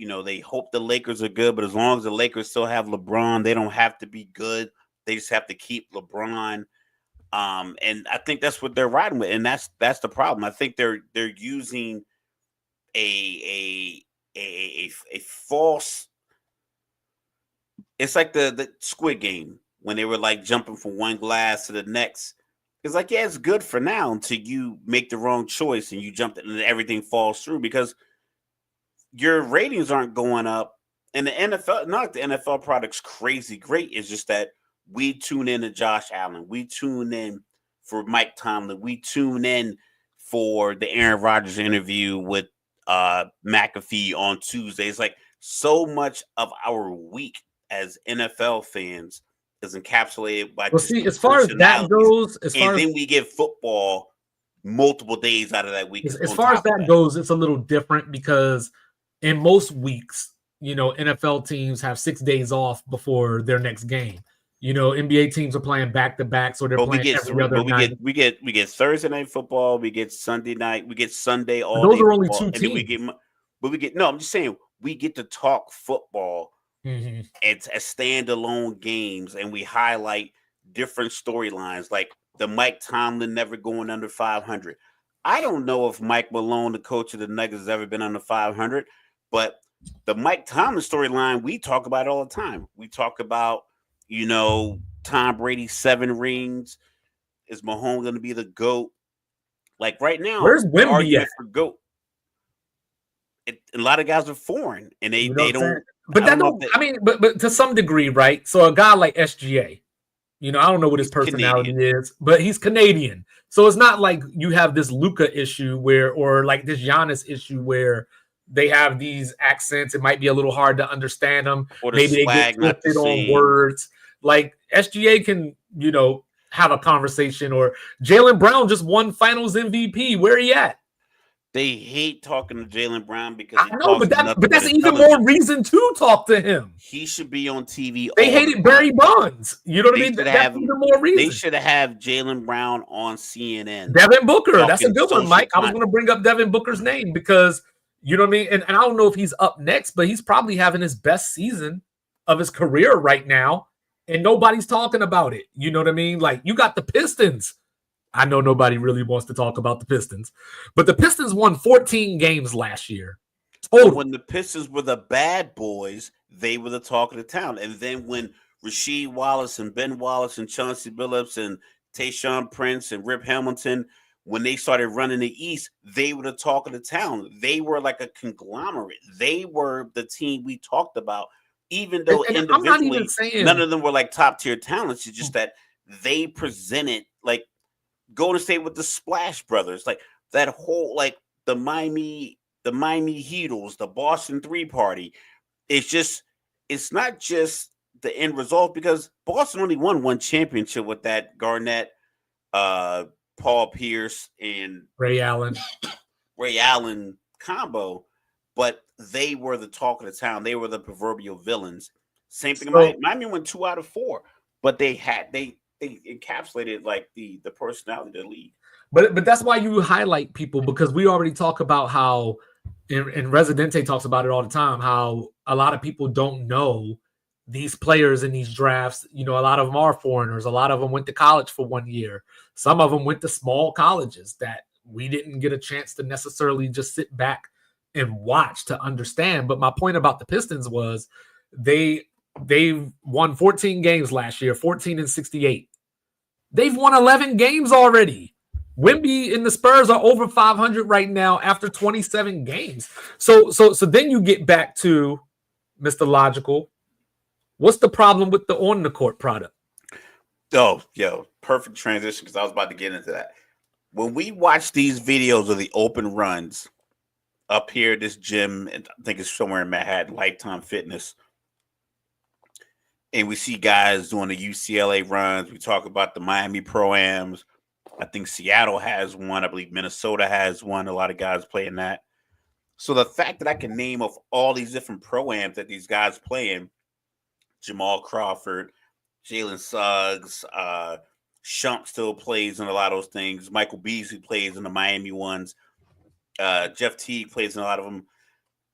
hope the Lakers are good. But as long as the Lakers still have LeBron, they don't have to be good. They just have to keep LeBron. And I think that's what they're riding with, and that's the problem. I think they're using a false. It's like the Squid Game when they were like jumping from one glass to the next. It's like, yeah, it's good for now until you make the wrong choice and you jump and everything falls through because your ratings aren't going up. And the NFL, not the NFL product's crazy great. It's just that we tune in to Josh Allen. We tune in for Mike Tomlin. We tune in for the Aaron Rodgers interview with McAfee on Tuesday. It's like so much of our week as NFL fans is encapsulated by Well, just see, the as far as that personalities. goes, And then we get football multiple days out of that week as on far as top of that that. goes, it's a little different because in most weeks, NFL teams have 6 days off before their next game. NBA teams are playing back to back, so they're But we playing get every three. other But night. we get Thursday night football. We get Sunday night. We get Sunday But all those day are only football, two and then teams. but we get no. I'm just saying we get to talk football. Mm-hmm. It's a standalone games, and we highlight different storylines, like the Mike Tomlin never going under 500. I don't know if Mike Malone, the coach of the Nuggets, has ever been under 500, but the Mike Tomlin storyline we talk about all the time. We talk about Tom Brady's 7 rings. Is Mahomes going to be the GOAT? Like right now, Where's the Wemby at? argument for GOAT. A lot of guys are foreign, and You know they what I'm saying? don't. But I that don't know if don't. they, I mean, but to some degree, right? So a guy like SGA, I don't know what his he's personality Canadian. is, but he's Canadian. So it's not like you have this Luca issue or like this Giannis issue where they have these accents. It might be a little hard to understand them. Or the Maybe they get swag not the twisted on same. words. Like SGA can, have a conversation. Or Jaylen Brown just won Finals MVP. Where are you at? They hate talking to Jaylen Brown because I he know, talks but nothing but that's even more intelligence. reason to talk to him. He should be on TV They all the hated time. Barry Bonds. You know what I They mean? should That's have even more they reason. should have Jaylen Brown on CNN Devin Booker. That's a talking good one, social Mike. I was con. going to bring up Devin Booker's name because, you know what I mean? And I don't know if he's up next, but he's probably having his best season of his career right now. And nobody's talking about it. You know what I mean? Like, you got the Pistons. I know nobody really wants to talk about the Pistons, but the Pistons won 14 games last year. But Total. when the Pistons were the bad boys, they were the talk of the town. And then when Rasheed Wallace and Ben Wallace and Chauncey Billups and Tayshaun Prince and Rip Hamilton, when they started running the East, they were the talk of the town. They were like a conglomerate. They were the team we talked about, even though And I'm not even individually none saying of them were like top tier talents. It's just that they presented like Golden State with the Splash Brothers, like that whole like the Miami Heatles, the Boston 3 Party. It's not just the end result because Boston only won one championship with that Garnett, Paul Pierce, and Ray Allen. Ray Allen combo, but they were the talk of the town. They were the proverbial villains. Same thing in Miami. Miami won 2 out of 4, but they encapsulated like the personality of the league. But that's why you highlight people, because we already talk about how, and Residente talks about it all the time, how a lot of people don't know these players in these drafts. A lot of them are foreigners. A lot of them went to college for 1 year. Some of them went to small colleges that we didn't get a chance to necessarily just sit back and watch to understand. But my point about the Pistons was they won 14 games last year, 14-68. They've won 11 games already. Wemby and the Spurs are over 500 right now after 27 games. So then you get back to Mr. Logical. What's the problem with the on the court product? Oh, perfect transition because I was about to get into that. When we watch these videos of the open runs up here at this gym, and I think it's somewhere in Manhattan, Lifetime Fitness, and we see guys doing the UCLA runs. We talk about the Miami Pro-Ams. I think Seattle has one. I believe Minnesota has one. A lot of guys playing that. So the fact that I can name of all these different Pro-Ams that these guys play in, Jamal Crawford, Jalen Suggs, Shump still plays in a lot of those things. Michael Beasley plays in the Miami ones. Jeff Teague plays in a lot of them.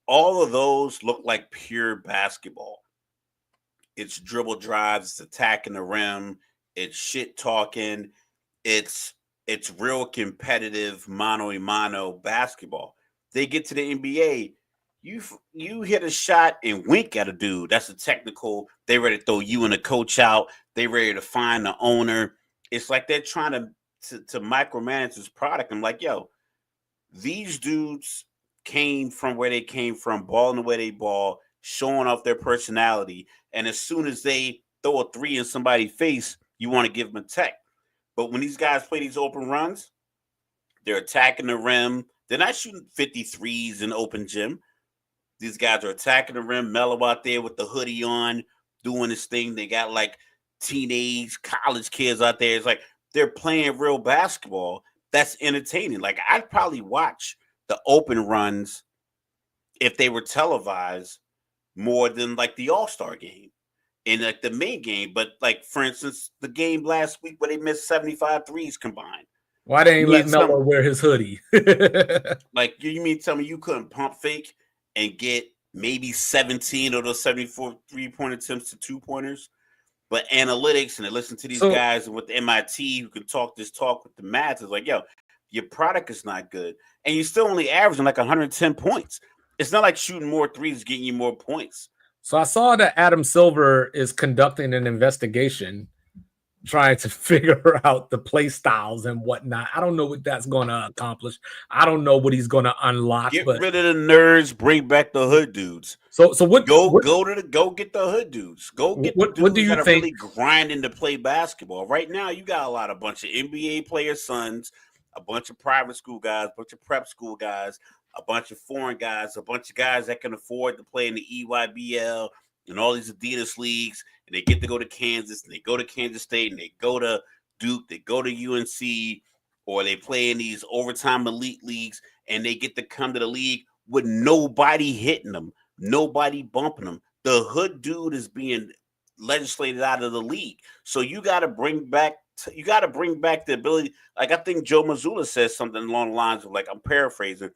All of those look like pure basketball. It's dribble drives, it's attacking the rim, it's shit talking, it's real competitive mano a mano basketball. They get to the NBA, you hit a shot and wink at a dude. That's a technical. They ready to throw you and the coach out. They ready to find the owner. It's like they're trying to micromanage this product. I'm like, yo, these dudes came from where they came from, balling the way they ball, showing off their personality. And as soon as they throw a three in somebody's face, you want to give them a tech. But when these guys play these open runs, they're attacking the rim. They're not shooting 53s in open gym. These guys are attacking the rim, Mellow out there with the hoodie on, doing this thing. They got like teenage college kids out there. It's like they're playing real basketball. That's entertaining. Like I'd probably watch the open runs if they were televised more than like the All-Star game and like the main game. But like for instance, the game last week where they missed 75 threes combined. Why they ain't let Melo wear his hoodie? Like you mean tell me you couldn't pump fake and get maybe 17 of those 74 3-point attempts to 2-pointers? But analytics and they listen to these guys with the MIT who can talk this talk with the math is like, yo, your product is not good. And you're still only averaging like 110 points. It's not like shooting more threes getting you more points. So I saw that Adam Silver is conducting an investigation trying to figure out the play styles and whatnot. I don't know what that's going to accomplish. I don't know what he's going to unlock. Get rid of the nerds, bring back the hood dudes. So what? Go get the hood dudes. Go get the dudes what do you that think? Are really grinding to play basketball. Right now, you got a bunch of NBA players' sons, a bunch of private school guys, a bunch of prep school guys, a bunch of foreign guys, a bunch of guys that can afford to play in the EYBL and all these Adidas leagues. And they get to go to Kansas, and they go to Kansas State, and they go to Duke, they go to UNC, or they play in these overtime elite leagues, and they get to come to the league with nobody hitting them, nobody bumping them. The hood dude is being legislated out of the league. So you got to bring back the ability. Like I think Joe Mazzulla says something along the lines of like, I'm paraphrasing,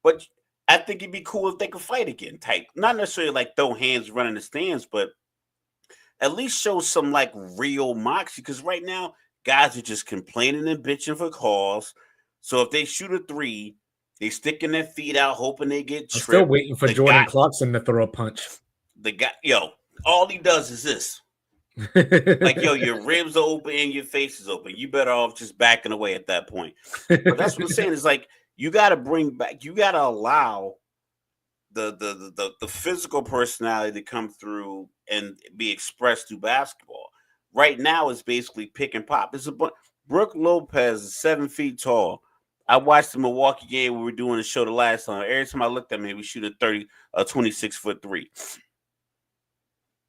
but I think it'd be cool if they could fight again. Type, not necessarily like throw hands, run in the stands, but at least show some like real moxie. Because right now, guys are just complaining and bitching for calls. So if they shoot a three, they sticking their feet out, hoping they get tripped. I'm still waiting for Jordan Clarkson to throw a punch. The guy, all he does is this. Like, your ribs are open and your face is open. You better off just backing away at that point. But that's what I'm saying. Is like you got to bring back. You got to allow the physical personality to come through and be expressed through basketball. Right now, it's basically pick and pop. It's Brooke Lopez is 7 feet tall. I watched the Milwaukee game when we were doing the show the last time. Every time I looked at him, we shoot a 26-foot three.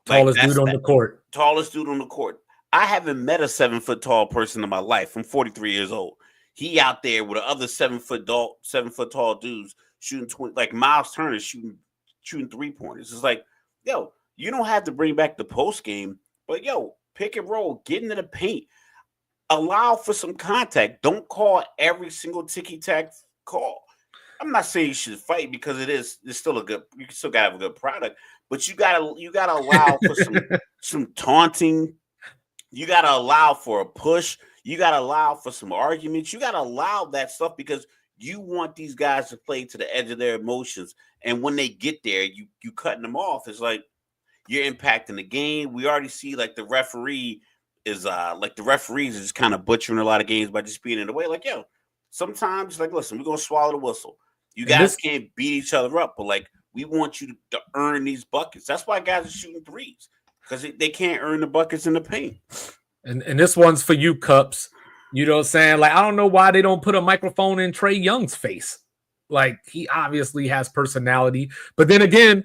Tallest dude on the court. Tallest dude on the court. I haven't met a 7-foot tall person in my life. I'm 43 years old. He out there with the other 7-foot tall dudes shooting 20, like Miles Turner shooting 3-pointers. It's like, you don't have to bring back the post game, but pick and roll, get into the paint, allow for some contact. Don't call every single ticky-tack call. I'm not saying you should fight because it's still you still gotta have a good product, but you gotta allow for some taunting. You gotta allow for a push. You gotta allow for some arguments. You gotta allow that stuff because you want these guys to play to the edge of their emotions. And when they get there, you cutting them off. It's like you're impacting the game. We already see like the referees are just kind of butchering a lot of games by just being in the way. Like, sometimes like, listen, we're gonna swallow the whistle. You guys can't beat each other up, but like we want you to earn these buckets. That's why guys are shooting threes because they can't earn the buckets in the paint. And this one's for you, Cups. You know what I'm saying? Like, I don't know why they don't put a microphone in Trae Young's face. Like, he obviously has personality. But then again,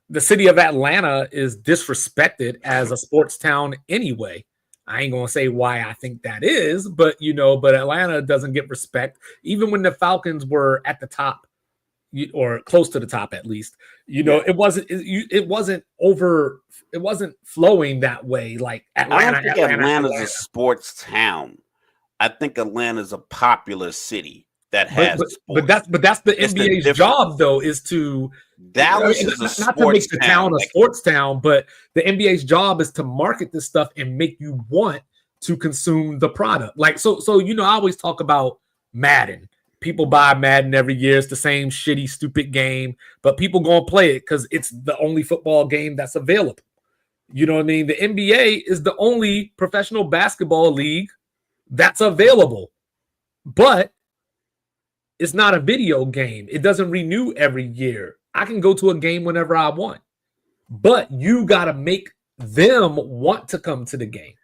the city of Atlanta is disrespected as a sports town anyway. I ain't going to say why I think that is, but, but Atlanta doesn't get respect. Even when the Falcons were at the top, or close to the top at least, it wasn't flowing that way. Like Atlanta. I don't think Atlanta's a sports town. I think Atlanta's a popular city that has sports. But that's the NBA's job, though, is to Dallas is not to make the town a sports town, but the NBA's job is to market this stuff and make you want to consume the product. Like so I always talk about Madden. People buy Madden every year. It's the same shitty, stupid game, but people gonna play it because it's the only football game that's available. You know what I mean? The NBA is the only professional basketball league that's available, but it's not a video game. It doesn't renew every year. I can go to a game whenever I want, but you got to make them want to come to the game.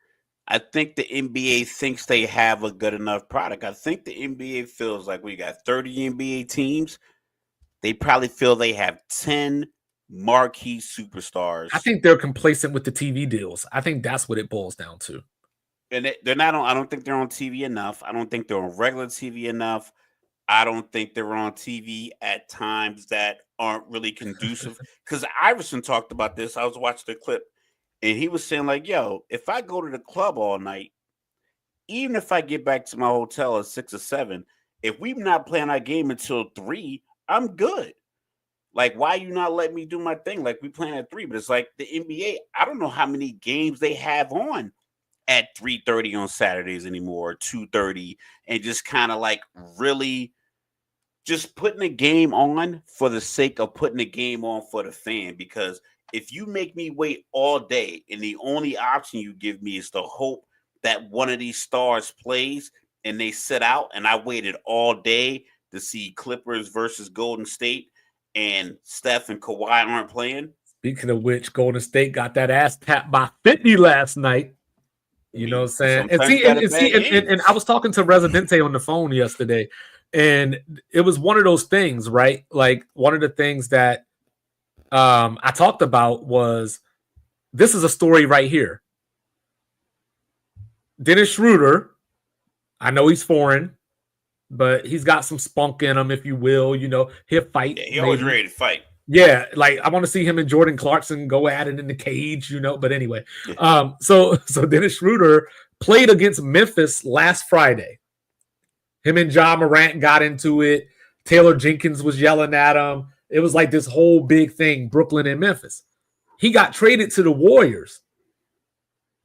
I think the NBA thinks they have a good enough product. I think the NBA feels like we got 30 NBA teams. They probably feel they have 10 marquee superstars. I think they're complacent with the TV deals. I think that's what it boils down to. And they're not on, I don't think they're on TV enough. I don't think they're on regular TV enough. I don't think they're on TV at times that aren't really conducive. Because Iverson talked about this. I was watching the clip, and he was saying, like, yo, if I go to the club all night, even if I get back to my hotel at 6 or 7, if we're not playing our game until 3, I'm good. Like, why you not letting me do my thing? Like, we playing at 3, but it's like the NBA, I don't know how many games they have on at 3:30 on Saturdays anymore, 2:30, and just kind of like really just putting a game on for the sake of putting a game on for the fan. Because if you make me wait all day and the only option you give me is to hope that one of these stars plays and they sit out, and I waited all day to see Clippers versus Golden State and Steph and Kawhi aren't playing. Speaking of which, Golden State got that ass tapped by 50 last night. You know what I'm saying? And I was talking to Residente on the phone yesterday, and it was one of those things, right? Like, one of the things that I talked about was, this is a story right here. Dennis Schroeder, I know he's foreign, but he's got some spunk in him, if you will. You know, he'll fight. Yeah, he always ready to fight. Yeah, like I want to see him and Jordan Clarkson go at it in the cage, you know. But anyway, so Dennis Schroeder played against Memphis last Friday. Him and Ja Morant got into it. Taylor Jenkins was yelling at him. It was like this whole big thing, Brooklyn and Memphis. He got traded to the Warriors.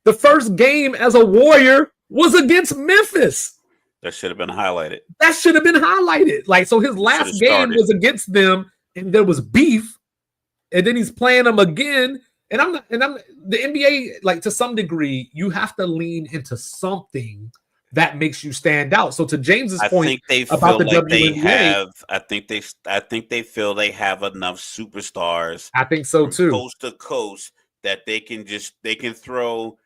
The first game as a Warrior was against Memphis. That should have been highlighted. Like, so his last game was against them, and there was beef, and then he's playing them again. And I'm the NBA, like, to some degree, you have to lean into something that makes you stand out. So to James's point about the WNBA, I think they feel they have enough superstars. I think so too, coast to coast, that they can throw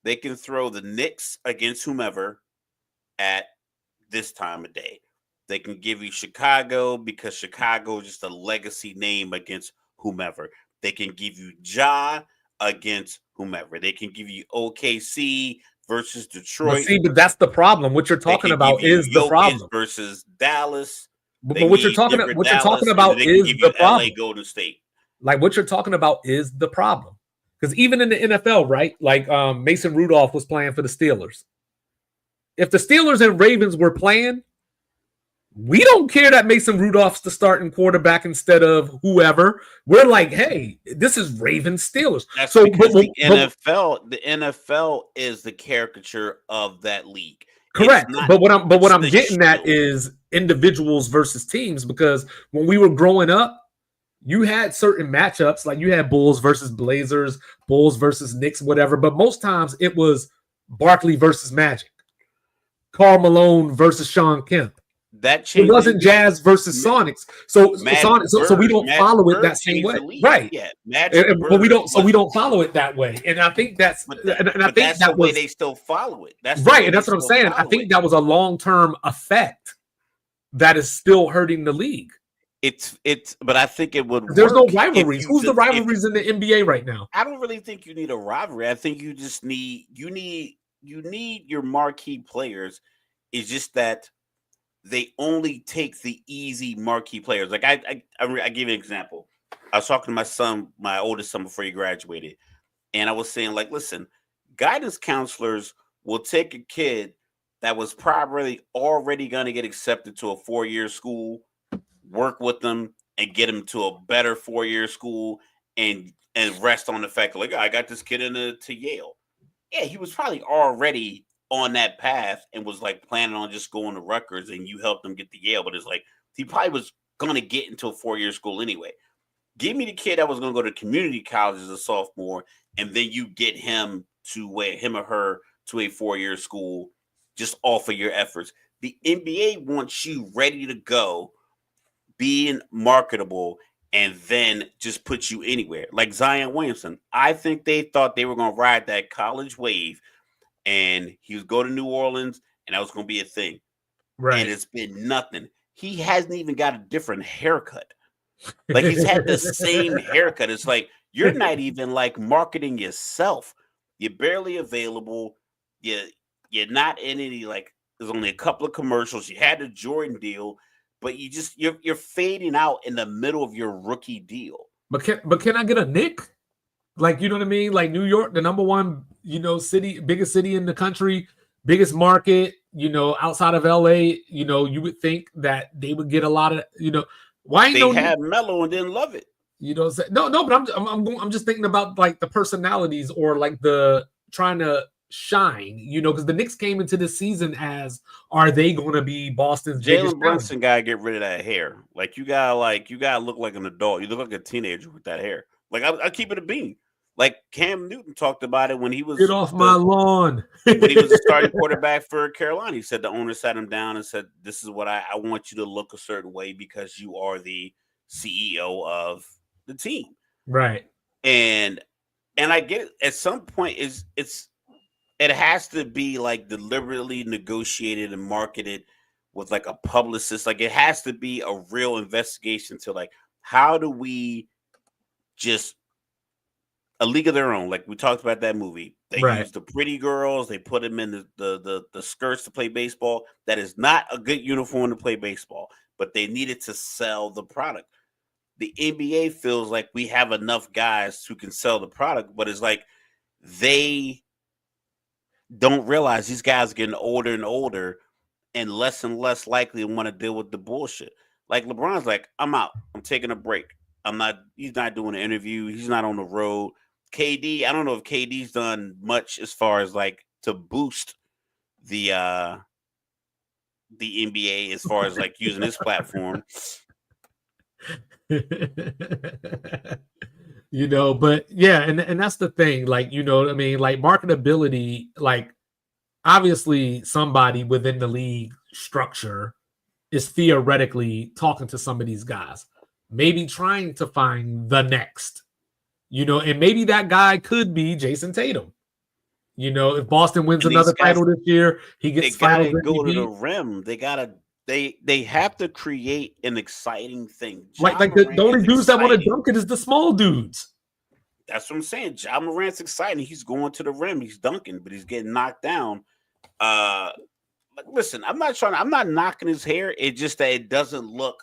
the Knicks against whomever at this time of day. They can give you Chicago because Chicago is just a legacy name against whomever. They can give you Ja against whomever. They can give you OKC versus Detroit. But that's the problem. What you're talking about is the problem. Versus Dallas. But what you're talking about is the problem. LA Golden State. Like, what you're talking about is the problem. Because even in the NFL, right? Like, Mason Rudolph was playing for the Steelers. If the Steelers and Ravens were playing, we don't care that Mason Rudolph's the starting quarterback instead of whoever. We're like, hey, this is Ravens Steelers. That's so because the NFL is the caricature of that league. Correct. But what I'm getting at is individuals versus teams, because when we were growing up, you had certain matchups, like you had Bulls versus Blazers, Bulls versus Knicks, whatever. But most times it was Barkley versus Magic, Karl Malone versus Sean Kemp. That changed. It wasn't Jazz versus Sonics, so we don't follow it that same way, right? Yeah, but we don't. So we don't follow it that way, and I think that's that's the way they still follow it. That's right, and that's what I'm saying. I think that was a long-term effect that is still hurting the league. But I think it would. There's no rivalries. Who's the rivalries in the NBA right now? I don't really think you need a rivalry. I think you just need your marquee players. It's just that they only take the easy marquee players. Like I give you an example. I was talking to my oldest son before he graduated, and I was saying, like, listen, guidance counselors will take a kid that was probably already going to get accepted to a 4-year school, work with them, and get him to a better 4-year school, and rest on the fact, like, I got this kid to Yale. Yeah, he was probably already on that path and was like planning on just going to Rutgers, and you helped him get to Yale, but it's like he probably was going to get into a 4-year school anyway. Give me the kid that was going to go to community college as a sophomore, and then you get him or her to a 4-year school just off of your efforts. The NBA wants you ready to go, being marketable, and then just put you anywhere. Like Zion Williamson, I think they thought they were going to ride that college wave, and he was going to New Orleans, and that was going to be a thing. Right. And it's been nothing. He hasn't even got a different haircut. Like he's had the same haircut. It's like you're not even like marketing yourself. You're barely available. You're not in any, like, there's only a couple of commercials. You had the Jordan deal, but you're fading out in the middle of your rookie deal. But can I get a Nick? Like, you know what I mean? Like New York, the number one, city, biggest city in the country, biggest market, outside of LA, you would think that they would get a lot of, why ain't they no had Melo and didn't love it. No, but I'm just thinking about like the personalities or like the trying to shine, because the Knicks came into this season as, are they going to be Boston's biggest Jalen Brunson gotta get rid of that hair. Like you gotta look like an adult. You look like a teenager with that hair. Like I keep it a bean. Like Cam Newton talked about it when he was Get off my lawn. When he was a starting quarterback for Carolina. He said the owner sat him down and said, "This is what I want you to look a certain way because you are the CEO of the team." Right. And I get it. At some point it has to be like deliberately negotiated and marketed with like a publicist. Like it has to be a real investigation to like, how do we just a league of their own? Like we talked about that movie. They use the pretty girls. They put them in the skirts to play baseball. That is not a good uniform to play baseball, but they needed to sell the product. The NBA feels like we have enough guys who can sell the product, but it's like they don't realize these guys are getting older and older and less likely to want to deal with the bullshit. Like LeBron's like, I'm out. I'm taking a break. He's not doing an interview. He's not on the road. KD, I don't know if KD's done much as far as like to boost the NBA as far as like using his platform. But yeah, and that's the thing, like, what I mean, like marketability, like obviously somebody within the league structure is theoretically talking to some of these guys, maybe trying to find the next, and maybe that guy could be Jason Tatum. If Boston wins another title this year, he gets finals MVP. Go to the rim. They have to create an exciting thing. Like the only dudes that want to dunk it is the small dudes. That's what I'm saying. Ja Morant's exciting. He's going to the rim. He's dunking, but he's getting knocked down. Listen, I'm not knocking his hair. It's just that it doesn't look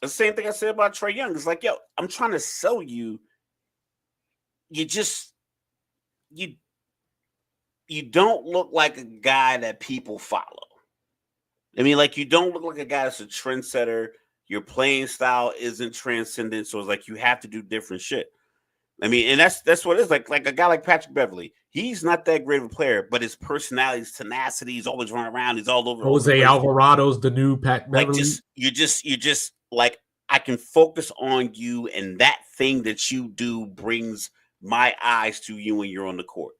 the same thing I said about Trae Young. It's like, yo, I'm trying to sell you. You don't look like a guy that people follow. I mean, like, you don't look like a guy that's a trendsetter. Your playing style isn't transcendent, so it's like you have to do different shit. I mean, and that's what it is. Like a guy like Patrick Beverley, he's not that great of a player, but his personality, his tenacity, he's always running around. He's all over. Jose Alvarado's the new Pat Beverley. Like you just like, I can focus on you, and that thing that you do brings my eyes to you when you're on the court.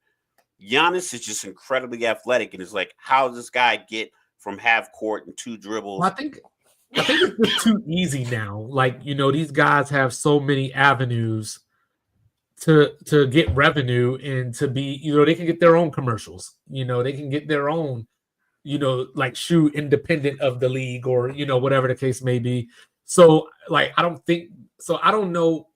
Giannis is just incredibly athletic, and it's like, how does this guy get from half court and 2 dribbles? Well, I think it's just too easy now. Like, these guys have so many avenues to get revenue and to be, they can get their own commercials. They can get their own, like shoe independent of the league or, whatever the case may be. So, like, I don't know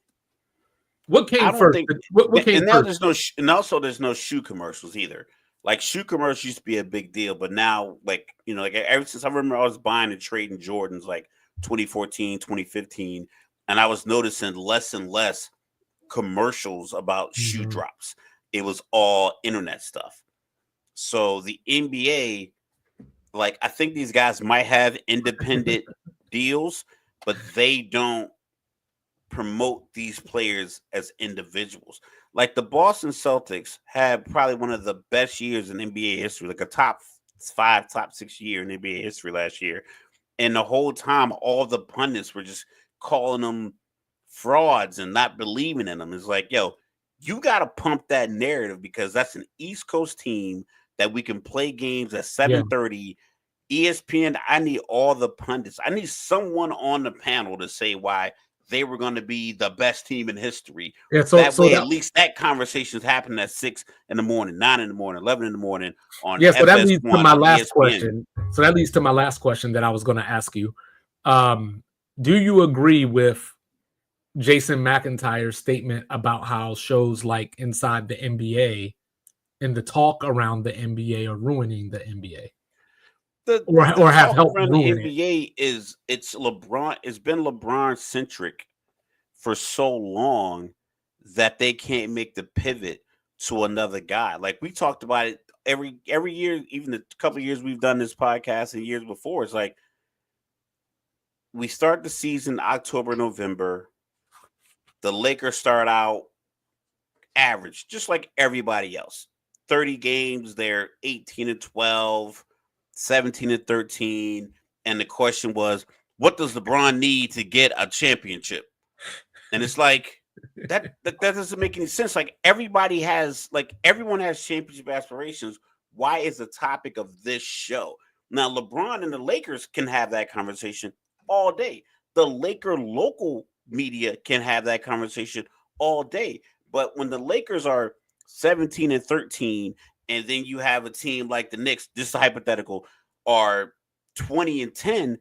what came first. What came first? There's no shoe commercials either. Like, shoe commercials used to be a big deal, but now, like, like ever since I remember I was buying and trading Jordans like 2014, 2015, and I was noticing less and less commercials about shoe drops. It was all internet stuff. So the NBA, like, I think these guys might have independent deals, but they don't promote these players as individuals. Like the Boston Celtics had probably one of the best years in NBA history, like a top 5, top 6 year in NBA history last year. And the whole time, all the pundits were just calling them frauds and not believing in them. It's like, yo, you got to pump that narrative because that's an East Coast team that we can play games at 7:30. ESPN, I need all the pundits. I need someone on the panel to say why they were going to be the best team in history. Yeah, That way, at least that conversation is happening at 6 in the morning, 9 in the morning, 11 in the morning on so that leads to FS1 my on last ESPN. question. So that leads to my last question that I was going to ask you. Do you agree with Jason McIntyre's statement about how shows like Inside the NBA and the talk around the NBA are ruining the NBA? Or have helped ruin the NBA it's LeBron. It's been LeBron centric for so long that they can't make the pivot to another guy. Like we talked about it every year, even the couple of years we've done this podcast and years before. It's like we start the season October, November. The Lakers start out average, just like everybody else. 30 games, they're 18-12. 17-13, and the question was, what does LeBron need to get a championship? And it's like that doesn't make any sense. Like everyone has championship aspirations. Why is the topic of this show? Now LeBron and the Lakers can have that conversation all day. The Laker local media can have that conversation all day. But when the Lakers are 17-13, and then you have a team like the Knicks, just a hypothetical, are 20-10,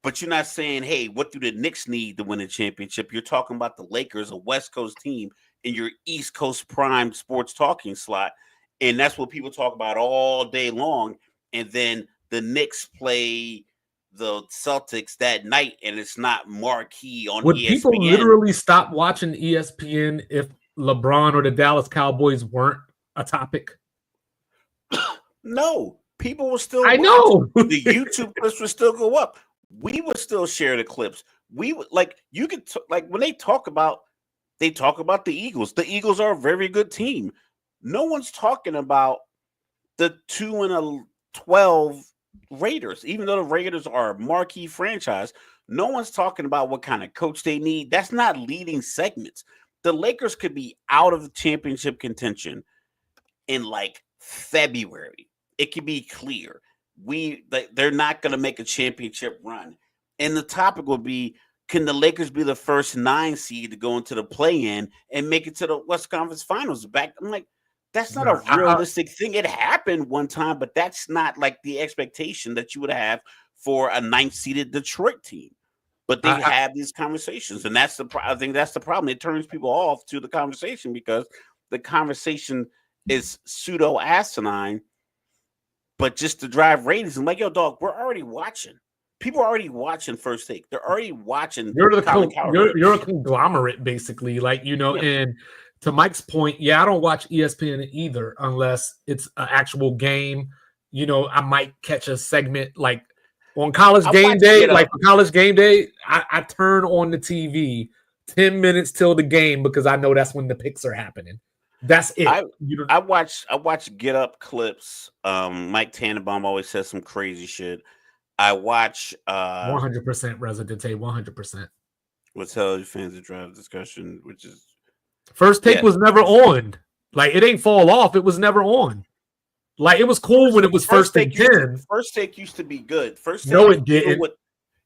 but you're not saying, hey, what do the Knicks need to win a championship? You're talking about the Lakers, a West Coast team, in your East Coast prime sports talking slot. And that's what people talk about all day long. And then the Knicks play the Celtics that night, and it's not marquee on Would ESPN. People literally stop watching ESPN if LeBron or the Dallas Cowboys weren't a topic? No, people will still. I know the YouTube clips would still go up. We would still share the clips. We would you could when they talk about the Eagles. The Eagles are a very good team. No one's talking about the 2-12 Raiders, even though the Raiders are a marquee franchise. No one's talking about what kind of coach they need. That's not leading segments. The Lakers could be out of the championship contention in February. It could be clear. They're not going to make a championship run. And the topic will be, can the Lakers be the first 9 seed to go into the play-in and make it to the West Conference Finals? I'm like, that's not a realistic thing. It happened one time, but that's not the expectation that you would have for a 9th-seeded Detroit team. But they have these conversations, and I think that's the problem. It turns people off to the conversation because the conversation is pseudo asinine, but just to drive ratings. I'm like, yo, dog, we're already watching. People are already watching First Take. They're already watching. You're a conglomerate, basically, And to Mike's point, I don't watch ESPN either unless it's an actual game. I might catch a segment on College Game Day. College Game Day, I turn on the TV 10 minutes till the game because I know that's when the picks are happening. That's it. I watch Get Up clips. Mike Tannenbaum always says some crazy shit. I watch 100% Resident 100%. What tells fans to drive discussion, which is First Take was never on. It ain't fall off. It was never on. It was cool when it was First Take 10. First Take used to be good. No, it didn't.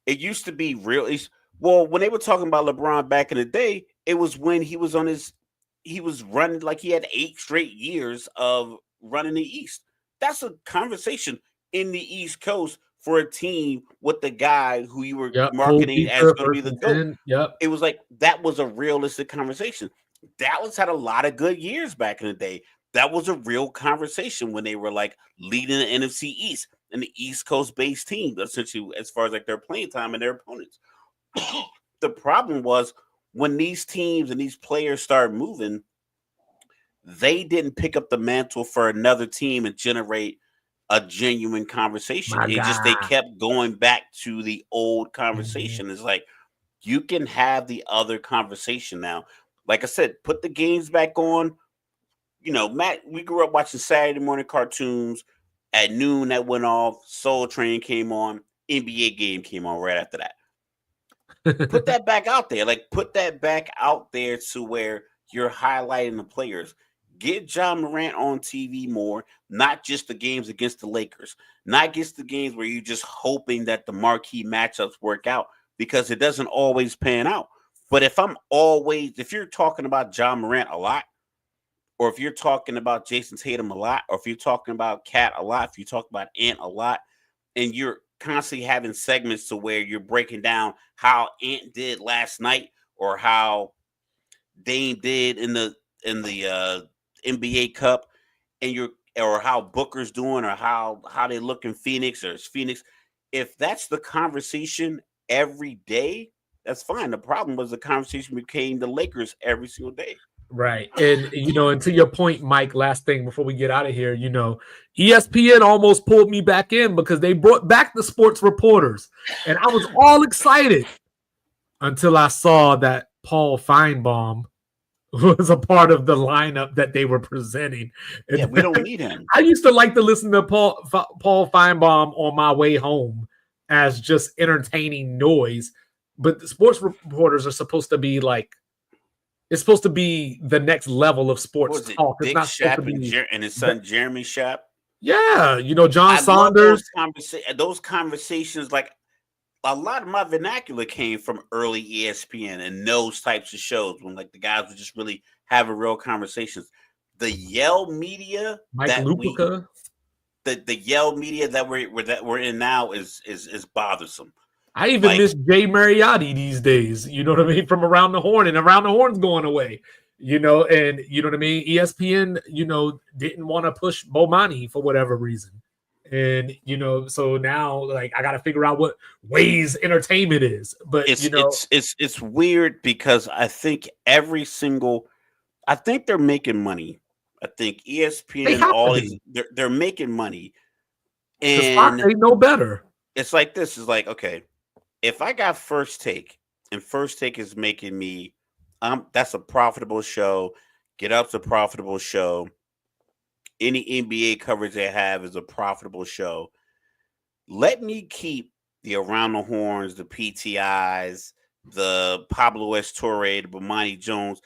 It used to be real. Well, when they were talking about LeBron back in the day, it was when he was running he had 8 straight years of running the East. That's a conversation in the East Coast for a team with the guy who you were marketing as going to be the GOAT. Yep. It was that was a realistic conversation. Dallas had a lot of good years back in the day. That was a real conversation when they were leading the NFC East and the East Coast based team, essentially, as far as their playing time and their opponents. The problem was when these teams and these players started moving, they didn't pick up the mantle for another team and generate a genuine conversation. They kept going back to the old conversation. It's you can have the other conversation now. Like I said, put the games back on. Matt, we grew up watching Saturday morning cartoons. At noon, that went off. Soul Train came on. NBA game came on right after that. Put that back out there. Like, put that back out there to where you're highlighting the players. Get John Morant on TV more, not just the games against the Lakers, not just the games where you're just hoping that the marquee matchups work out, because it doesn't always pan out. But if you're talking about John Morant a lot, or if you're talking about Jason Tatum a lot, or if you're talking about Cat a lot, if you talk about Ant a lot, and you're constantly having segments to where you're breaking down how Ant did last night, or how Dame did in the NBA Cup, or how Booker's doing, or how they look in Phoenix, or it's Phoenix. If that's the conversation every day, that's fine. The problem was the conversation became the Lakers every single day. Right. And and to your point, Mike, last thing before we get out of here, ESPN almost pulled me back in because they brought back the sports reporters. And I was all excited until I saw that Paul Feinbaum was a part of the lineup that they were presenting. And yeah, we don't need him. I used to like to listen to Paul Feinbaum on my way home as just entertaining noise. But the sports reporters are supposed to be like, it's supposed to be the next level of sports talk. Dick it's not Shapp supposed to be and his son Jeremy Shapp. Yeah, John Saunders. Those conversations, like a lot of my vernacular came from early ESPN and those types of shows when like the guys would just really have a real conversations. The Yell media, Mike Lupica. The Yell media that we're in now is bothersome. I even miss Jay Mariotti these days. You know what I mean? From Around the Horn, and Around the Horn's going away. And you know what I mean? ESPN, didn't want to push Bomani for whatever reason. And so now like I got to figure out what Ways entertainment is. But it's weird because I think I think they're making money. I think ESPN they're making money. And they know better. It's like this. It's like, okay, if I got First Take and First Take is making me, that's a profitable show. Get Up's a profitable show. Any NBA coverage they have is a profitable show. Let me keep the Around the Horns, the PTIs, the Pablo Torre, the Bomani Jones.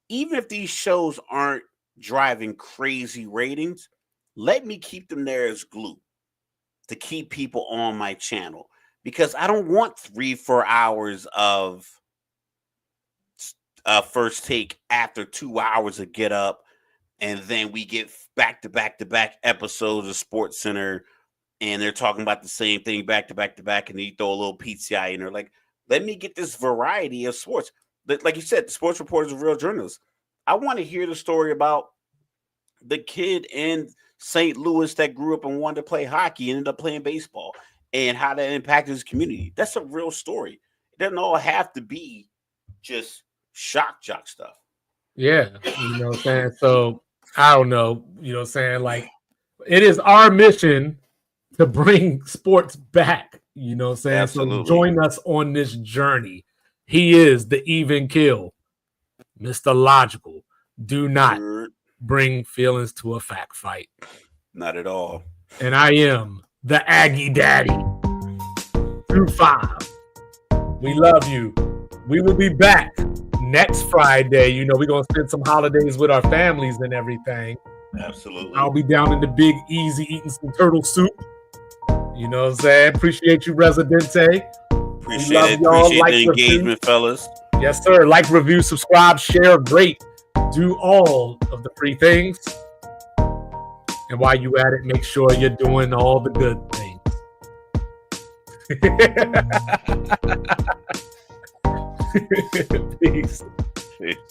Even if these shows aren't driving crazy ratings, let me keep them there as glue to keep people on my channel, because I don't want 3-4 hours of First Take after 2 hours of Get Up, and then we get back to back episodes of Sports Center, and they're talking about the same thing back to back, and then you throw a little PTI in there. Like, let me get this variety of sports. Like you said, the sports reporters are real journalists. I want to hear the story about the kid in St. Louis that grew up and wanted to play hockey and ended up playing baseball, and how that impacted his community. That's a real story. It doesn't all have to be just shock jock stuff. Yeah. You know what I'm saying? So I don't know. You know what I'm saying? Like, it is our mission to bring sports back. You know what I'm saying? Absolutely. So join us on this journey. He is the even kill, Mr. Logical. Do not bring feelings to a fact fight. Not at all. And I am the Aggie Daddy. Through 5. We love you. We will be back next Friday. We're going to spend some holidays with our families and everything. Absolutely. I'll be down in the Big Easy eating some turtle soup. You know what I'm saying? Appreciate you, Residente. Appreciate the engagement, fellas. Yes, sir. Like, review, subscribe, share, rate. Do all of the free things. And while you at it, make sure you're doing all the good things. Peace. Peace.